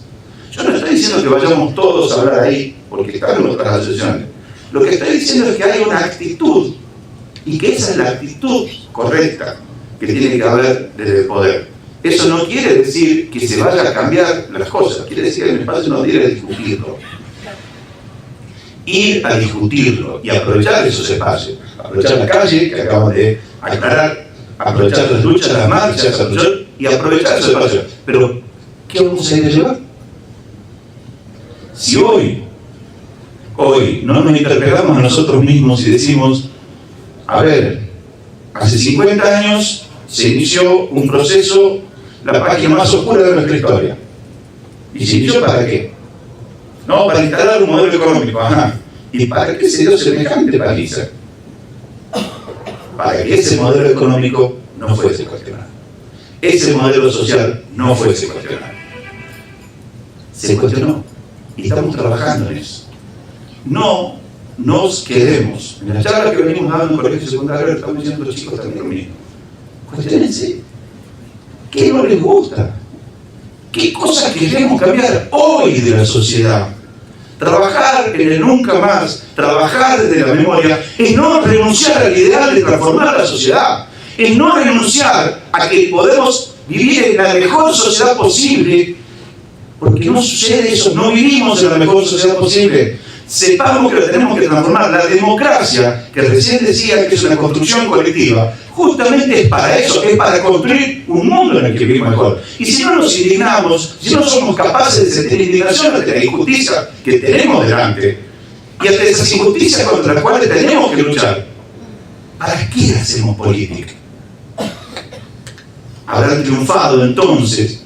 Speaker 3: Yo no estoy diciendo que vayamos todos a hablar ahí, porque están en otras asociaciones. Lo que estoy diciendo es que hay una actitud, y que esa es la actitud correcta que tiene que haber desde el poder. Eso no quiere decir que se vaya a cambiar las cosas, quiere decir que el espacio no tiene que discutirlo. Ir a discutirlo y aprovechar esos espacios, aprovechar la calle que acaban de aclarar, aprovechar las luchas, las marchas, aprovechar esos espacios. Pero, ¿qué vamos a ir a llevar? Si hoy no nos interpelamos a nosotros mismos y decimos, a ver, hace 50 años se inició un proceso, la página más oscura de nuestra historia. ¿Y se inició para qué? No, para instalar un modelo económico, ajá. ¿Y para qué se dio semejante paliza? Para que ese modelo económico no fuese cuestionado. Ese modelo social no fuese cuestionado. Se cuestionó. Y estamos trabajando en eso. No nos queremos. En la charla que venimos dando en el colegio secundario, estamos diciendo a los chicos también lo mismo. Cuestionense, ¿qué no les gusta? ¿Qué cosas queremos cambiar hoy de la sociedad? Trabajar en el nunca más, trabajar desde la memoria, es no renunciar al ideal de transformar la sociedad, es no renunciar a que podemos vivir en la mejor sociedad posible, porque no sucede eso, no vivimos en la mejor sociedad posible. Sepamos que lo tenemos que transformar. La democracia, que recién decía que es una construcción colectiva, justamente es para eso, es para construir un mundo en el que vivimos mejor. Y si no nos indignamos, si no somos capaces de sentir indignación ante la injusticia que tenemos delante, y ante esas injusticias contra las cuales tenemos que luchar, ¿para qué hacemos política? Habrán triunfado entonces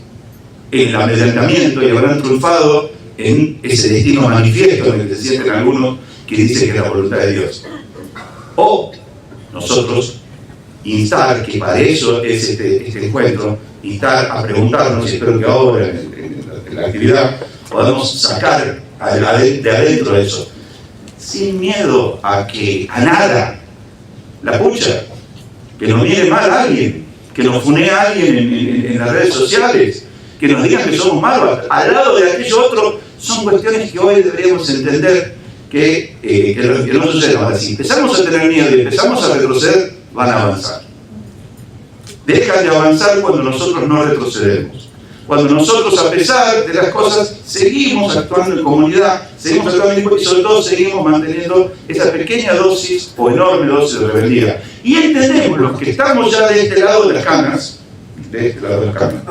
Speaker 3: en el amedrentamiento y habrán triunfado en ese destino manifiesto en el que se sienten algunos que dicen que es la voluntad de Dios. O nosotros instar, que para eso es este encuentro, instar a preguntarnos, y espero que ahora en la actividad podamos sacar de adentro eso, sin miedo a nada, la pucha, que nos viene mal a alguien, que nos funee a alguien en las redes sociales, que nos digan que somos malos, al lado de aquello otro. Son cuestiones que hoy deberíamos entender que no suceden ahora. Si empezamos a tener miedo y empezamos a retroceder, van a avanzar. Dejan de avanzar cuando nosotros no retrocedemos. Cuando nosotros, a pesar de las cosas, seguimos actuando en comunidad, seguimos actuando en equipo y sobre todo seguimos manteniendo esa pequeña dosis o enorme dosis de rebeldía. Y entendemos, los que estamos ya de este lado de las canas, de este lado de las canas,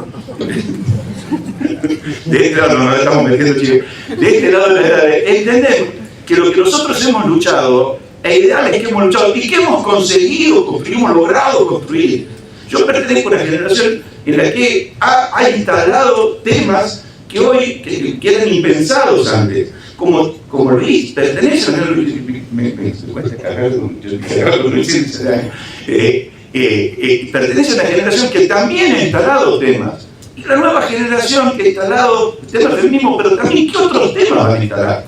Speaker 3: de este lado, no estamos metiendo chicos, de este lado de la edad, entendemos que lo que nosotros hemos luchado, e ideales que hemos luchado y que hemos conseguido construir, hemos logrado construir. Yo pertenezco a una generación en la que ha instalado temas que hoy que eran impensados antes, como Luis, pertenece a pertenece a una generación que también ha instalado temas. Y la nueva generación que ha instalado temas del feminismo, pero también ¿qué otros temas van a instalar?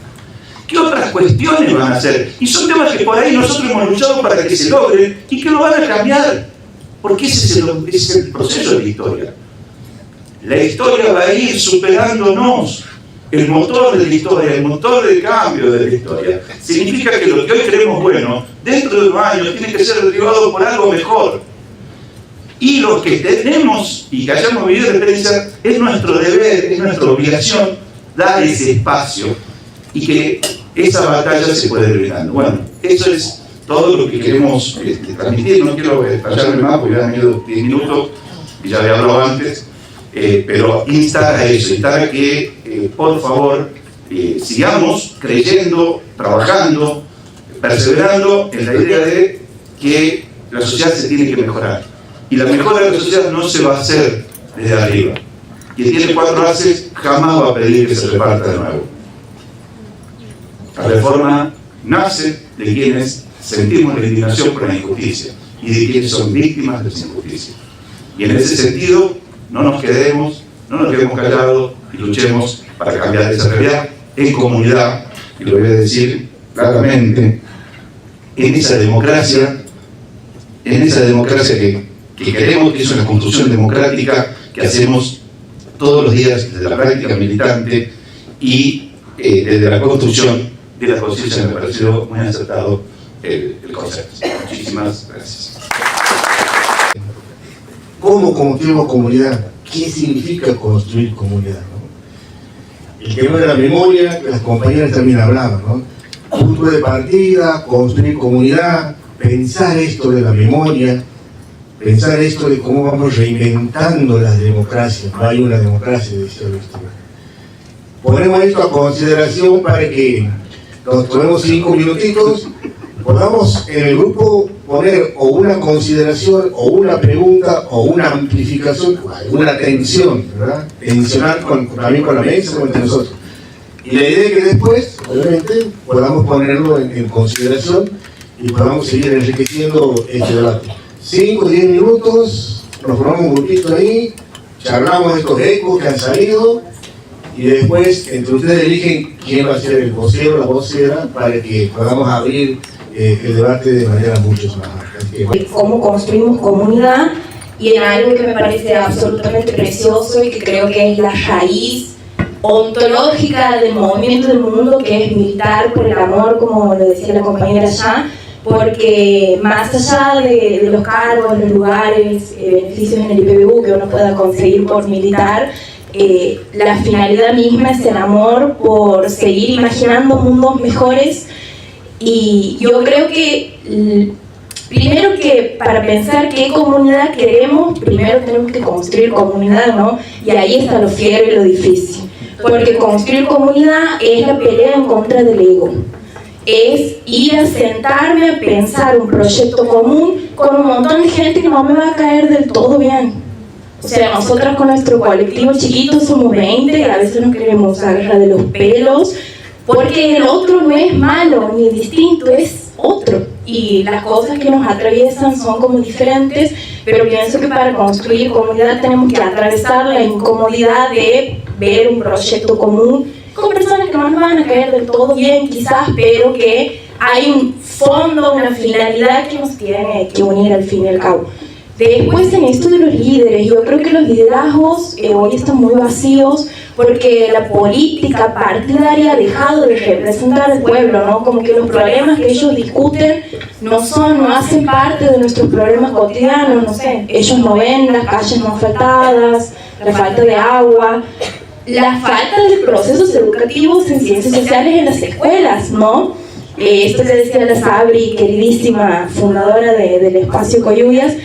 Speaker 3: ¿Qué otras cuestiones van a hacer? Y son temas que por ahí nosotros hemos luchado para que se logren y que lo van a cambiar. Porque ese es el proceso de la historia. La historia va a ir superándonos. El motor de la historia, el motor del cambio de la historia, significa que lo que hoy creemos bueno, dentro de unos años tiene que ser derivado por algo mejor. Y lo que tenemos y que hayamos vivido de experiencia es nuestro deber, es nuestra obligación dar ese espacio y que esa batalla se pueda ir brindando. Bueno, eso es todo lo que queremos transmitir. No quiero fallarme más porque ya han ido 10 minutos y ya había hablado antes, pero instar a eso, instar a que por favor sigamos creyendo, trabajando, perseverando en la idea de que la sociedad se tiene que mejorar. Y la mejora de la sociedad no se va a hacer desde arriba. Quien tiene 4 haces jamás va a pedir que se reparta de nuevo. La reforma nace de quienes sentimos la indignación por la injusticia y de quienes son víctimas de esa injusticia. Y en ese sentido, no nos quedemos callados y luchemos para cambiar esa realidad en comunidad, y lo voy a decir claramente, en esa democracia que queremos, que es una construcción democrática que hacemos todos los días desde la práctica militante y desde la construcción de la conciencia. Me pareció muy acertado el concepto. Muchísimas gracias.
Speaker 1: ¿Cómo construimos comunidad? ¿Qué significa construir comunidad? ¿No? El tema de la memoria, que las compañeras también hablaban, ¿no? Punto de partida, construir comunidad, pensar esto de la memoria, pensar esto de cómo vamos reinventando las democracias. No hay una democracia, decía Luis. Ponemos esto a consideración para que nos tomemos 5 minutitos, podamos en el grupo poner o una consideración, o una pregunta, o una amplificación, una tensión, ¿verdad? Tensionar también con la mesa, con entre nosotros. Y la idea es que después, obviamente, podamos ponerlo en consideración y podamos seguir enriqueciendo este debate. 5 o 10 minutos, nos formamos un grupito ahí, charlamos de estos ecos que han salido y después entre ustedes eligen quién va a ser el vocero o la vocera para que podamos abrir el debate de manera mucho más amplia.
Speaker 4: Cómo construimos comunidad, y en algo que me parece absolutamente precioso y que creo que es la raíz ontológica del movimiento del mundo, que es militar por el amor, como lo decía la compañera allá, porque más allá de los cargos, los lugares, beneficios en el IPBU que uno pueda conseguir por militar, la finalidad misma es el amor por seguir imaginando mundos mejores. Y yo creo que primero que para pensar qué comunidad queremos, primero tenemos que construir comunidad, ¿no? Y ahí está lo fiero y lo difícil. Porque construir comunidad es la pelea en contra del ego. Es ir a sentarme a pensar un proyecto común con un montón de gente que no me va a caer del todo bien. O sea, nosotros con nuestro colectivo chiquito somos 20 y a veces nos queremos agarrar de los pelos, porque el otro no es malo ni distinto, es otro. Y las cosas que nos atraviesan son como diferentes, pero pienso que para construir comunidad tenemos que atravesar la incomodidad de ver un proyecto común con personas que no nos van a caer del todo bien quizás, pero que hay un fondo, una finalidad que nos tiene que unir al fin y al cabo. Después, en esto de los líderes, yo creo que los liderazgos hoy están muy vacíos porque la política partidaria ha dejado de representar al pueblo, ¿no? Como que los problemas que ellos discuten no hacen parte de nuestros problemas cotidianos, no sé. Ellos no ven las calles no asfaltadas, la falta de agua, la falta de procesos educativos en ciencias sociales en las escuelas, ¿no? Esto que decía la Sabri, queridísima fundadora del espacio Coyuyas.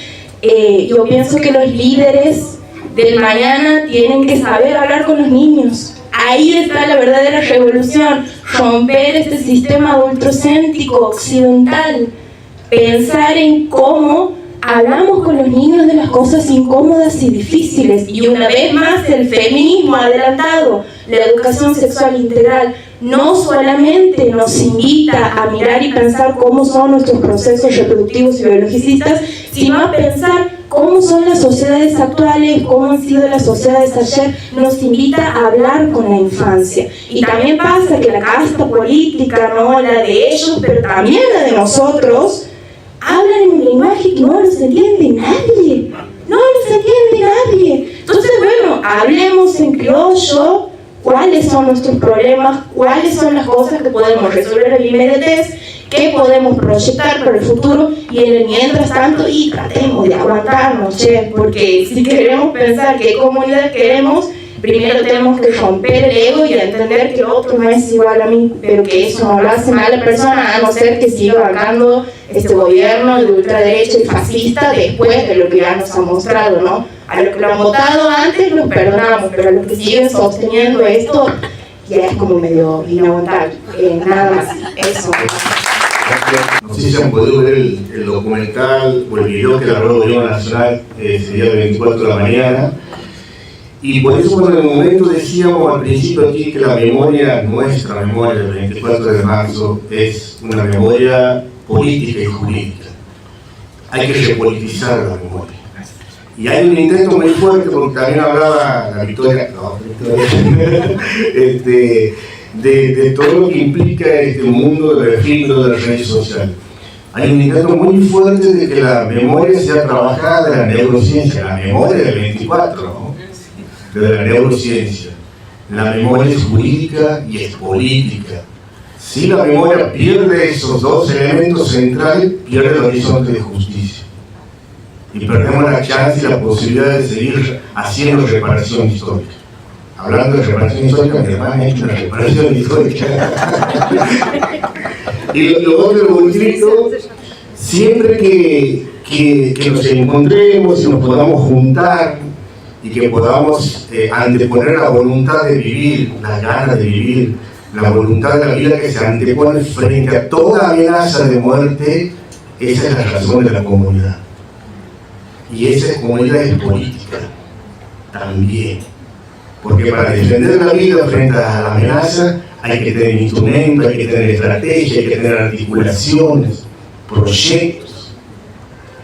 Speaker 4: Yo pienso que los líderes del mañana tienen que saber hablar con los niños. Ahí está la verdadera revolución, romper este sistema adultocéntrico occidental, pensar en cómo hablamos con los niños de las cosas incómodas y difíciles. Y una vez más, el feminismo adelantado, la educación sexual integral, no solamente nos invita a mirar y pensar cómo son nuestros procesos reproductivos y biologicistas, sino a pensar cómo son las sociedades actuales, cómo han sido las sociedades ayer, nos invita a hablar con la infancia. Y también pasa que la casta política, ¿no? La de ellos, pero también la de nosotros, hablan en un lenguaje que no los entiende nadie. No los entiende nadie. Entonces, bueno, hablemos en criollo, cuáles son nuestros problemas, cuáles son las cosas que podemos resolver en la inmediatez, qué podemos proyectar para el futuro, y en el mientras tanto, y tratemos de aguantarnos, porque si queremos pensar qué comunidad queremos, primero tenemos que romper el ego y entender que el otro no es igual a mí, pero que eso no lo hace mal a la persona, a no ser que siga bancando este gobierno de ultraderecha y fascista después de lo que ya nos ha mostrado, ¿no? A los que lo han votado antes los perdonamos, pero a los que siguen sosteniendo esto ya es como medio inaguantable. Nada más, eso.
Speaker 1: No sé si han podido ver el documental o el video que grabó el Gobierno Nacional ese día de 24 de la mañana. Y por eso, bueno, en el momento decíamos al principio aquí que la memoria, nuestra memoria del 24 de marzo, es una memoria política y jurídica. Hay que repolitizar la memoria. Y hay un intento muy fuerte, porque también hablaba la Victoria, de todo lo que implica este mundo del efímero de las redes sociales. Hay un intento muy fuerte de que la memoria sea trabajada de la neurociencia, la memoria del 24, ¿no? De la neurociencia. La memoria es jurídica y es política. Si la memoria pierde esos dos elementos centrales, pierde el horizonte de justicia. Y perdemos la chance y la posibilidad de seguir haciendo reparación histórica. Hablando de reparación histórica, mi hermana ha hecho una reparación histórica. Y lo otro, lo último, siempre que nos encontremos y nos podamos juntar y que podamos anteponer la voluntad de vivir, la ganas de vivir, la voluntad de la vida que se antepone frente a toda amenaza de muerte, esa es la razón de la comunidad. Y esa comunidad es política también, porque para defender la vida frente a la amenaza hay que tener instrumentos, hay que tener estrategia, hay que tener articulaciones, proyectos.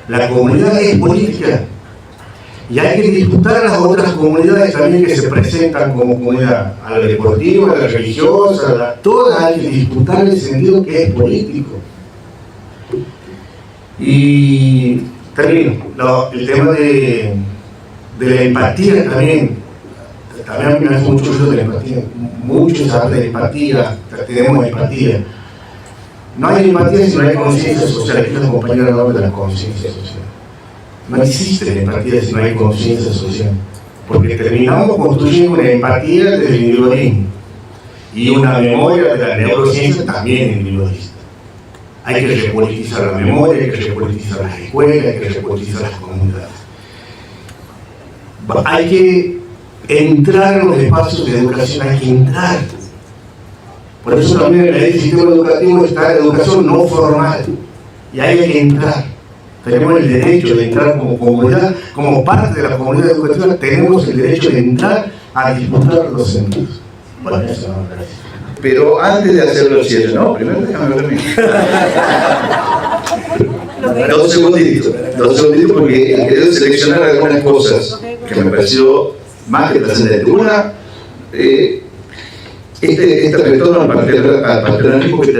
Speaker 1: La comunidad es política. Y hay que disputar a las otras comunidades también que se presentan como comunidad, a la deportiva, a la religiosa, todas hay que disputar en el sentido que es político. Y también el tema de la empatía también a mí me hace mucho ruido de la empatía. Muchos hablan de empatía, tenemos empatía. No hay empatía si no hay conciencia social. Aquí los compañeros hablan de la conciencia social. No existe la empatía si no hay conciencia social. Porque terminamos construyendo una empatía del individualismo y una memoria de la neurociencia también individualista. Hay que repolitizar la memoria, hay que repolitizar las escuelas, hay que repolitizar las comunidades. Hay que entrar en los espacios de educación, hay que entrar. Por eso también en el sistema educativo está la educación no formal. Y hay que entrar. Tenemos el derecho de entrar como comunidad, como parte de la comunidad educativa, tenemos el derecho de entrar a disputar los sentidos. Bueno, eso no me parece.
Speaker 3: Pero antes de hacer los cierres, no, primero déjame ver dos segunditos porque he querido seleccionar algunas cosas que me pareció más que trascendente. Una, este retorno al paternalismo que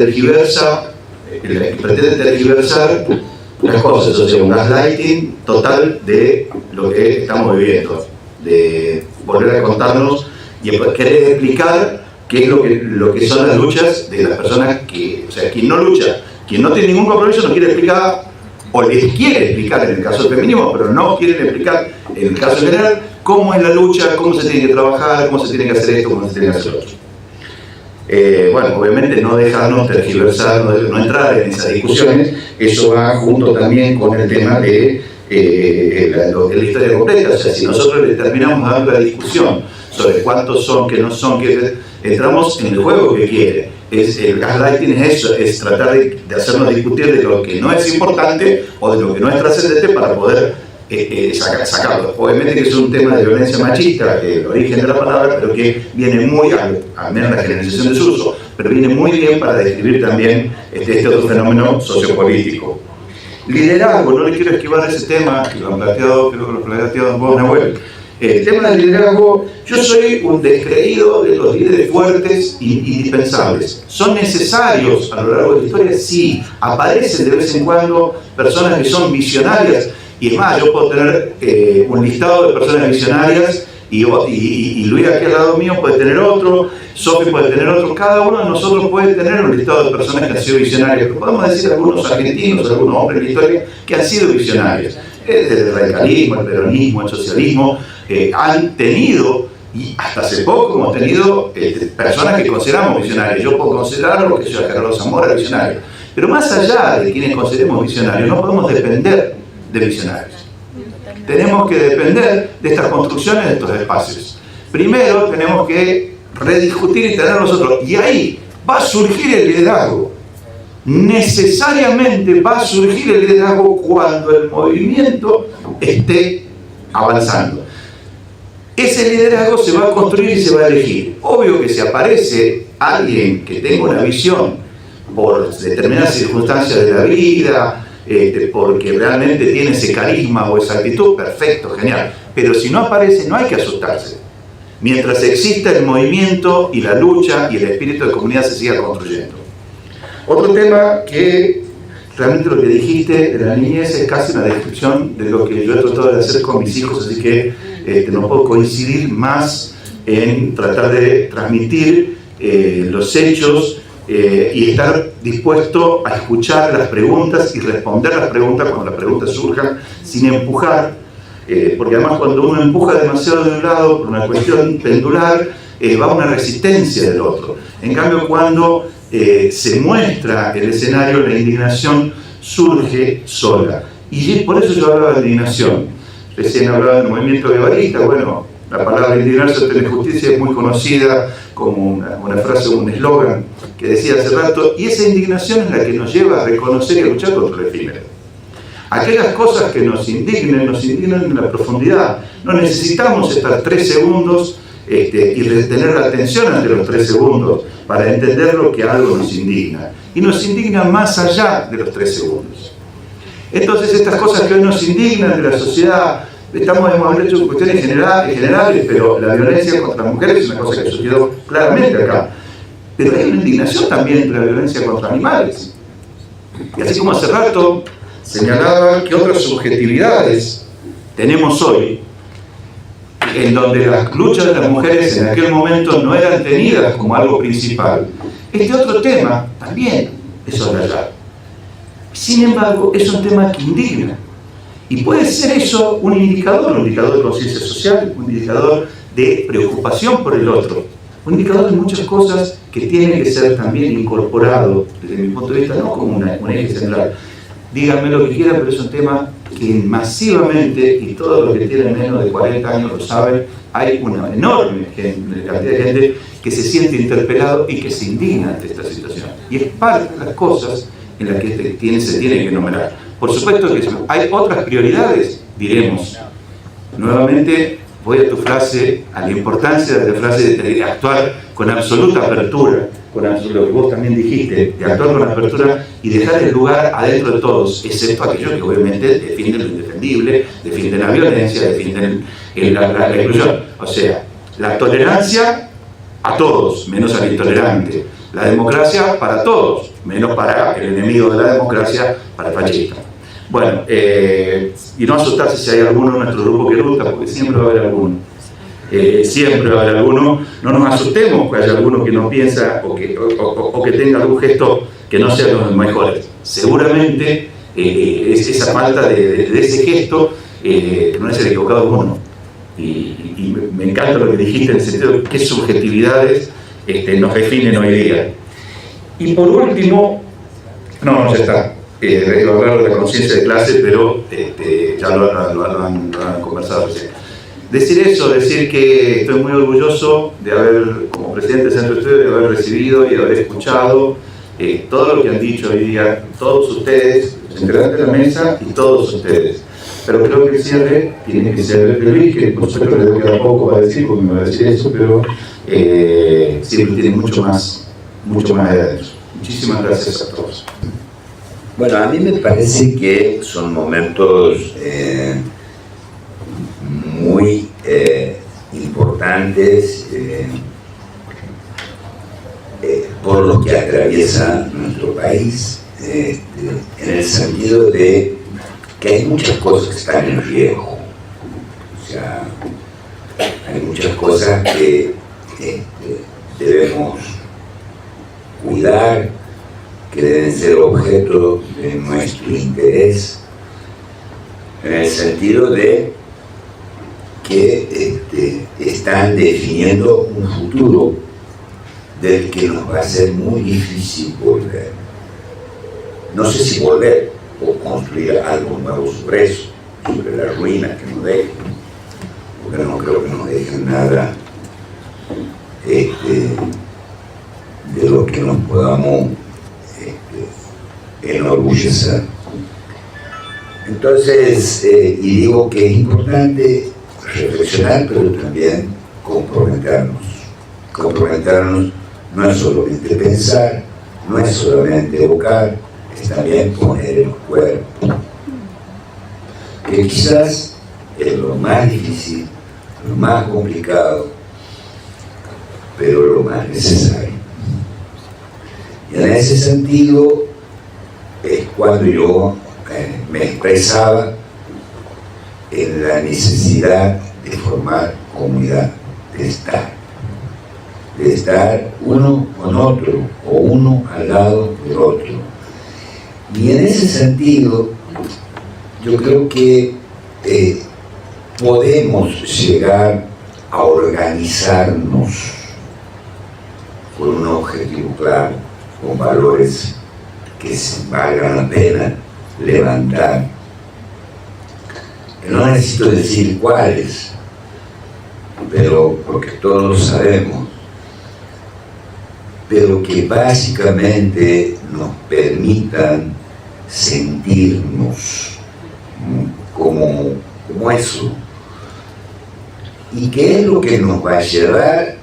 Speaker 3: pretende tergiversar las cosas, o sea, un gaslighting total de lo que estamos viviendo, de volver a contarnos y querer explicar qué es lo que son las luchas de las personas que, o sea, quien no lucha, quien no tiene ningún compromiso no quiere explicar, o les quiere explicar en el caso del feminismo, pero no quieren explicar en el caso general cómo es la lucha, cómo se tiene que trabajar, cómo se tiene que hacer esto, cómo se tiene que hacer lo otro. Bueno, obviamente no dejarnos tergiversar, no entrar en esas discusiones, eso va junto también con el tema de la historia completa. O sea, si nosotros le terminamos dando la discusión sobre cuántos son, que no son, que entramos en el juego que quiere. El gaslighting es eso, es tratar de hacernos discutir de lo que no es importante o de lo que no es trascendente para poder sacarlo. Obviamente que es un tema de violencia machista, el origen de la palabra, pero que viene muy, al menos la generalización de su uso, pero viene muy bien para describir también este otro fenómeno sociopolítico. Liderazgo, no le quiero esquivar ese tema, que lo han planteado, creo que lo han planteado vos, Nahuel. El tema del liderazgo, yo soy un descreído de los líderes fuertes e indispensables. ¿Son necesarios a lo largo de la historia? Sí. Aparecen de vez en cuando personas que son visionarias. Y es más, yo puedo tener un listado de personas visionarias y Luis aquí al lado mío puede tener otro, Sofi puede tener otro, cada uno de nosotros puede tener un listado de personas que han sido visionarias. Pero podemos decir algunos argentinos, algunos hombres de la historia que han sido visionarios. Desde el radicalismo, el peronismo, el socialismo, han tenido, y hasta hace poco hemos tenido personas que consideramos visionarias. Yo puedo considerarlo, que sea Carlos Zamora visionario. Pero más allá de quienes consideremos visionarios, no podemos depender de visionarios. Tenemos que depender de estas construcciones de estos espacios. Primero tenemos que rediscutir y tener nosotros, y ahí va a surgir el liderazgo. Necesariamente va a surgir el liderazgo cuando el movimiento esté avanzando. Ese liderazgo se va a construir y se va a elegir. Obvio que si aparece alguien que tenga una visión por determinadas circunstancias de la vida, porque realmente tiene ese carisma o esa actitud, perfecto, genial. Pero si no aparece, no hay que asustarse. Mientras exista el movimiento y la lucha y el espíritu de comunidad se siga construyendo. Otro tema que realmente lo que dijiste de la niñez es casi una descripción de lo que yo he tratado de hacer con mis hijos, así que no puedo coincidir más en tratar de transmitir los hechos y estar dispuesto a escuchar las preguntas y responder las preguntas cuando las preguntas surjan, sin empujar, porque además cuando uno empuja demasiado de un lado por una cuestión pendular, va una resistencia del otro. En cambio, cuando se muestra el escenario, la indignación surge sola. Y por eso yo hablaba de indignación. Recién hablaba del movimiento guevarista. Bueno, la palabra indignarse ante la injusticia es muy conocida como una frase, un eslogan que decía hace rato, y esa indignación es la que nos lleva a reconocer y a luchar contra el efímero. Aquellas cosas que nos indignan en la profundidad. No necesitamos estar 3 segundos y retener la atención ante los 3 segundos para entender lo que algo nos indigna. Y nos indigna más allá de los 3 segundos. Entonces estas cosas que hoy nos indignan de la sociedad, hemos hecho cuestiones generales, pero la violencia contra las mujeres es una cosa que sucedió claramente acá. Pero hay una indignación también entre la violencia contra animales. Y así como hace rato señalaba que otras subjetividades tenemos hoy, en donde las luchas de las mujeres en aquel momento no eran tenidas como algo principal, este otro tema también es soslayado. Sin embargo, es un tema que indigna. Y puede ser eso un indicador de conciencia social, un indicador de preocupación por el otro, un indicador de muchas cosas que tiene que ser también incorporado, desde mi punto de vista, no como un eje central. Díganme lo que quieran, pero es un tema que masivamente, y todos los que tienen menos de 40 años lo saben, hay una enorme cantidad de gente que se siente interpelado y que se indigna ante esta situación. Y es parte de las cosas en las que se tiene que nombrar. Por supuesto que hay otras prioridades, diremos. Nuevamente, voy a tu frase, a la importancia de la frase de actuar con absoluta apertura, con lo que vos también dijiste, de actuar con apertura y dejar el lugar adentro de todos, excepto aquellos que obviamente defienden lo indefendible, defienden la violencia, defienden la exclusión. O sea, la tolerancia a todos, menos al intolerante. La democracia para todos, menos para el enemigo de la democracia, para el fascista. Bueno, y no asustarse si hay alguno en nuestro grupo que lucha, porque siempre va a haber alguno. Siempre va a haber alguno. No nos asustemos que haya alguno que no piensa o que tenga algún gesto que no sea los mejores. Seguramente esa falta de ese gesto no es el equivocado uno. Y me encanta lo que dijiste en el sentido de qué subjetividades nos definen hoy día. Y por último, ya está. Iba a hablar de la conciencia de clase, pero ya lo han conversado recién. Decir que estoy muy orgulloso de haber, como presidente del Centro de Estudio, de haber recibido y de haber escuchado todo lo que han dicho hoy día, todos ustedes, los integrantes de la mesa y todos ustedes. Pero creo que el cierre tiene que ser de Luis, que por supuesto le queda poco para decir, porque me va a decir eso, pero siempre tiene mucho más adentro. Muchísimas gracias a todos.
Speaker 2: Bueno, a mí me parece que son momentos muy importantes por lo que atraviesa nuestro país, en el sentido de que hay muchas cosas que están en riesgo. O sea, hay muchas cosas que debemos cuidar, que deben ser objeto de nuestro interés, en el sentido de que están definiendo un futuro del que nos va a ser muy difícil volver. No sé si volver o construir algo nuevo sobre eso, sobre las ruinas que nos dejen, porque no creo que nos dejen nada de lo que nos podamos enorgullecer. Entonces, y digo que es importante reflexionar, pero también comprometernos. Comprometernos no es solamente pensar, no es solamente evocar, es también poner el cuerpo, que quizás es lo más difícil, lo más complicado, pero lo más necesario. Y en ese sentido es cuando yo me expresaba en la necesidad de formar comunidad, de estar uno con otro o uno al lado del otro. Y en ese sentido yo creo que podemos llegar a organizarnos con un objetivo claro, con valores que valgan la pena levantar. No necesito decir cuáles, pero porque todos lo sabemos, pero que básicamente nos permitan sentirnos como eso. ¿Y qué es lo que nos va a llevar?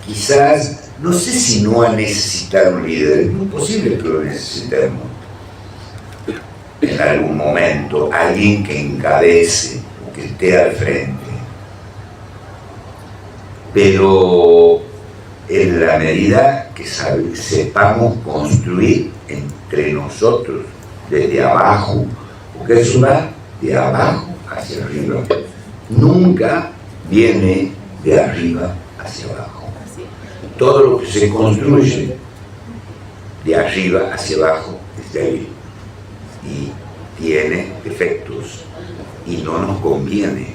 Speaker 2: Quizás, no sé si no a necesitar un líder, es muy posible que lo necesitemos en algún momento, alguien que encabece, que que esté al frente. Pero en la medida que sepamos construir entre nosotros, desde abajo, porque eso va de abajo hacia arriba, nunca viene de arriba hacia abajo. Todo lo que se construye de arriba hacia abajo es débil y tiene defectos y no nos conviene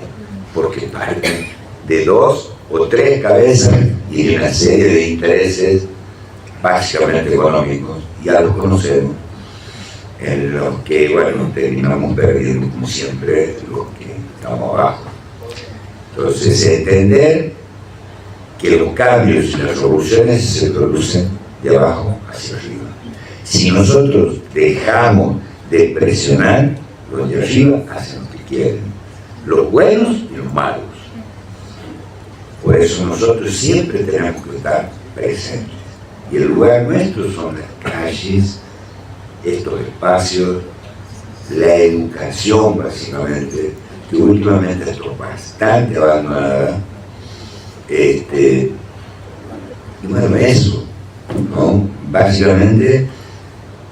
Speaker 2: porque parte de 2 o 3 cabezas y de una serie de intereses básicamente económicos, ya los conocemos, en los que, bueno, terminamos perdiendo como siempre los que estamos abajo. Entonces, entender que los cambios y las revoluciones se producen de abajo hacia arriba. Si nosotros dejamos de presionar, los de arriba hacen lo que quieren, los buenos y los malos. Por eso nosotros siempre tenemos que estar presentes. Y el lugar nuestro son las calles, estos espacios, la educación básicamente, que últimamente está bastante abandonada. Y bueno, eso, ¿no? Básicamente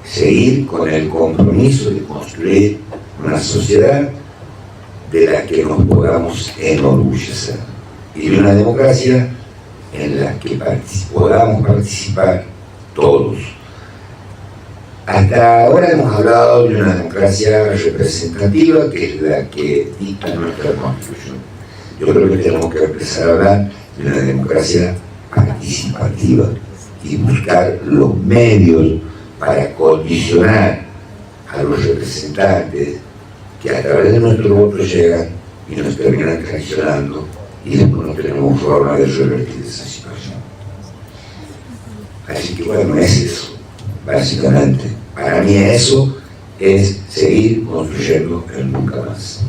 Speaker 2: seguir con el compromiso de construir una sociedad de la que nos podamos enorgullecer y de una democracia en la que podamos participar todos. Hasta ahora hemos hablado de una democracia representativa, que es la que dicta nuestra Constitución. Yo creo que tenemos que empezar a hablar de una democracia participativa y buscar los medios para condicionar a los representantes que a través de nuestro voto llegan y nos terminan traicionando y después no tenemos forma de revertir esa situación. Así que bueno, es eso, básicamente. Para mí eso es seguir construyendo el nunca más.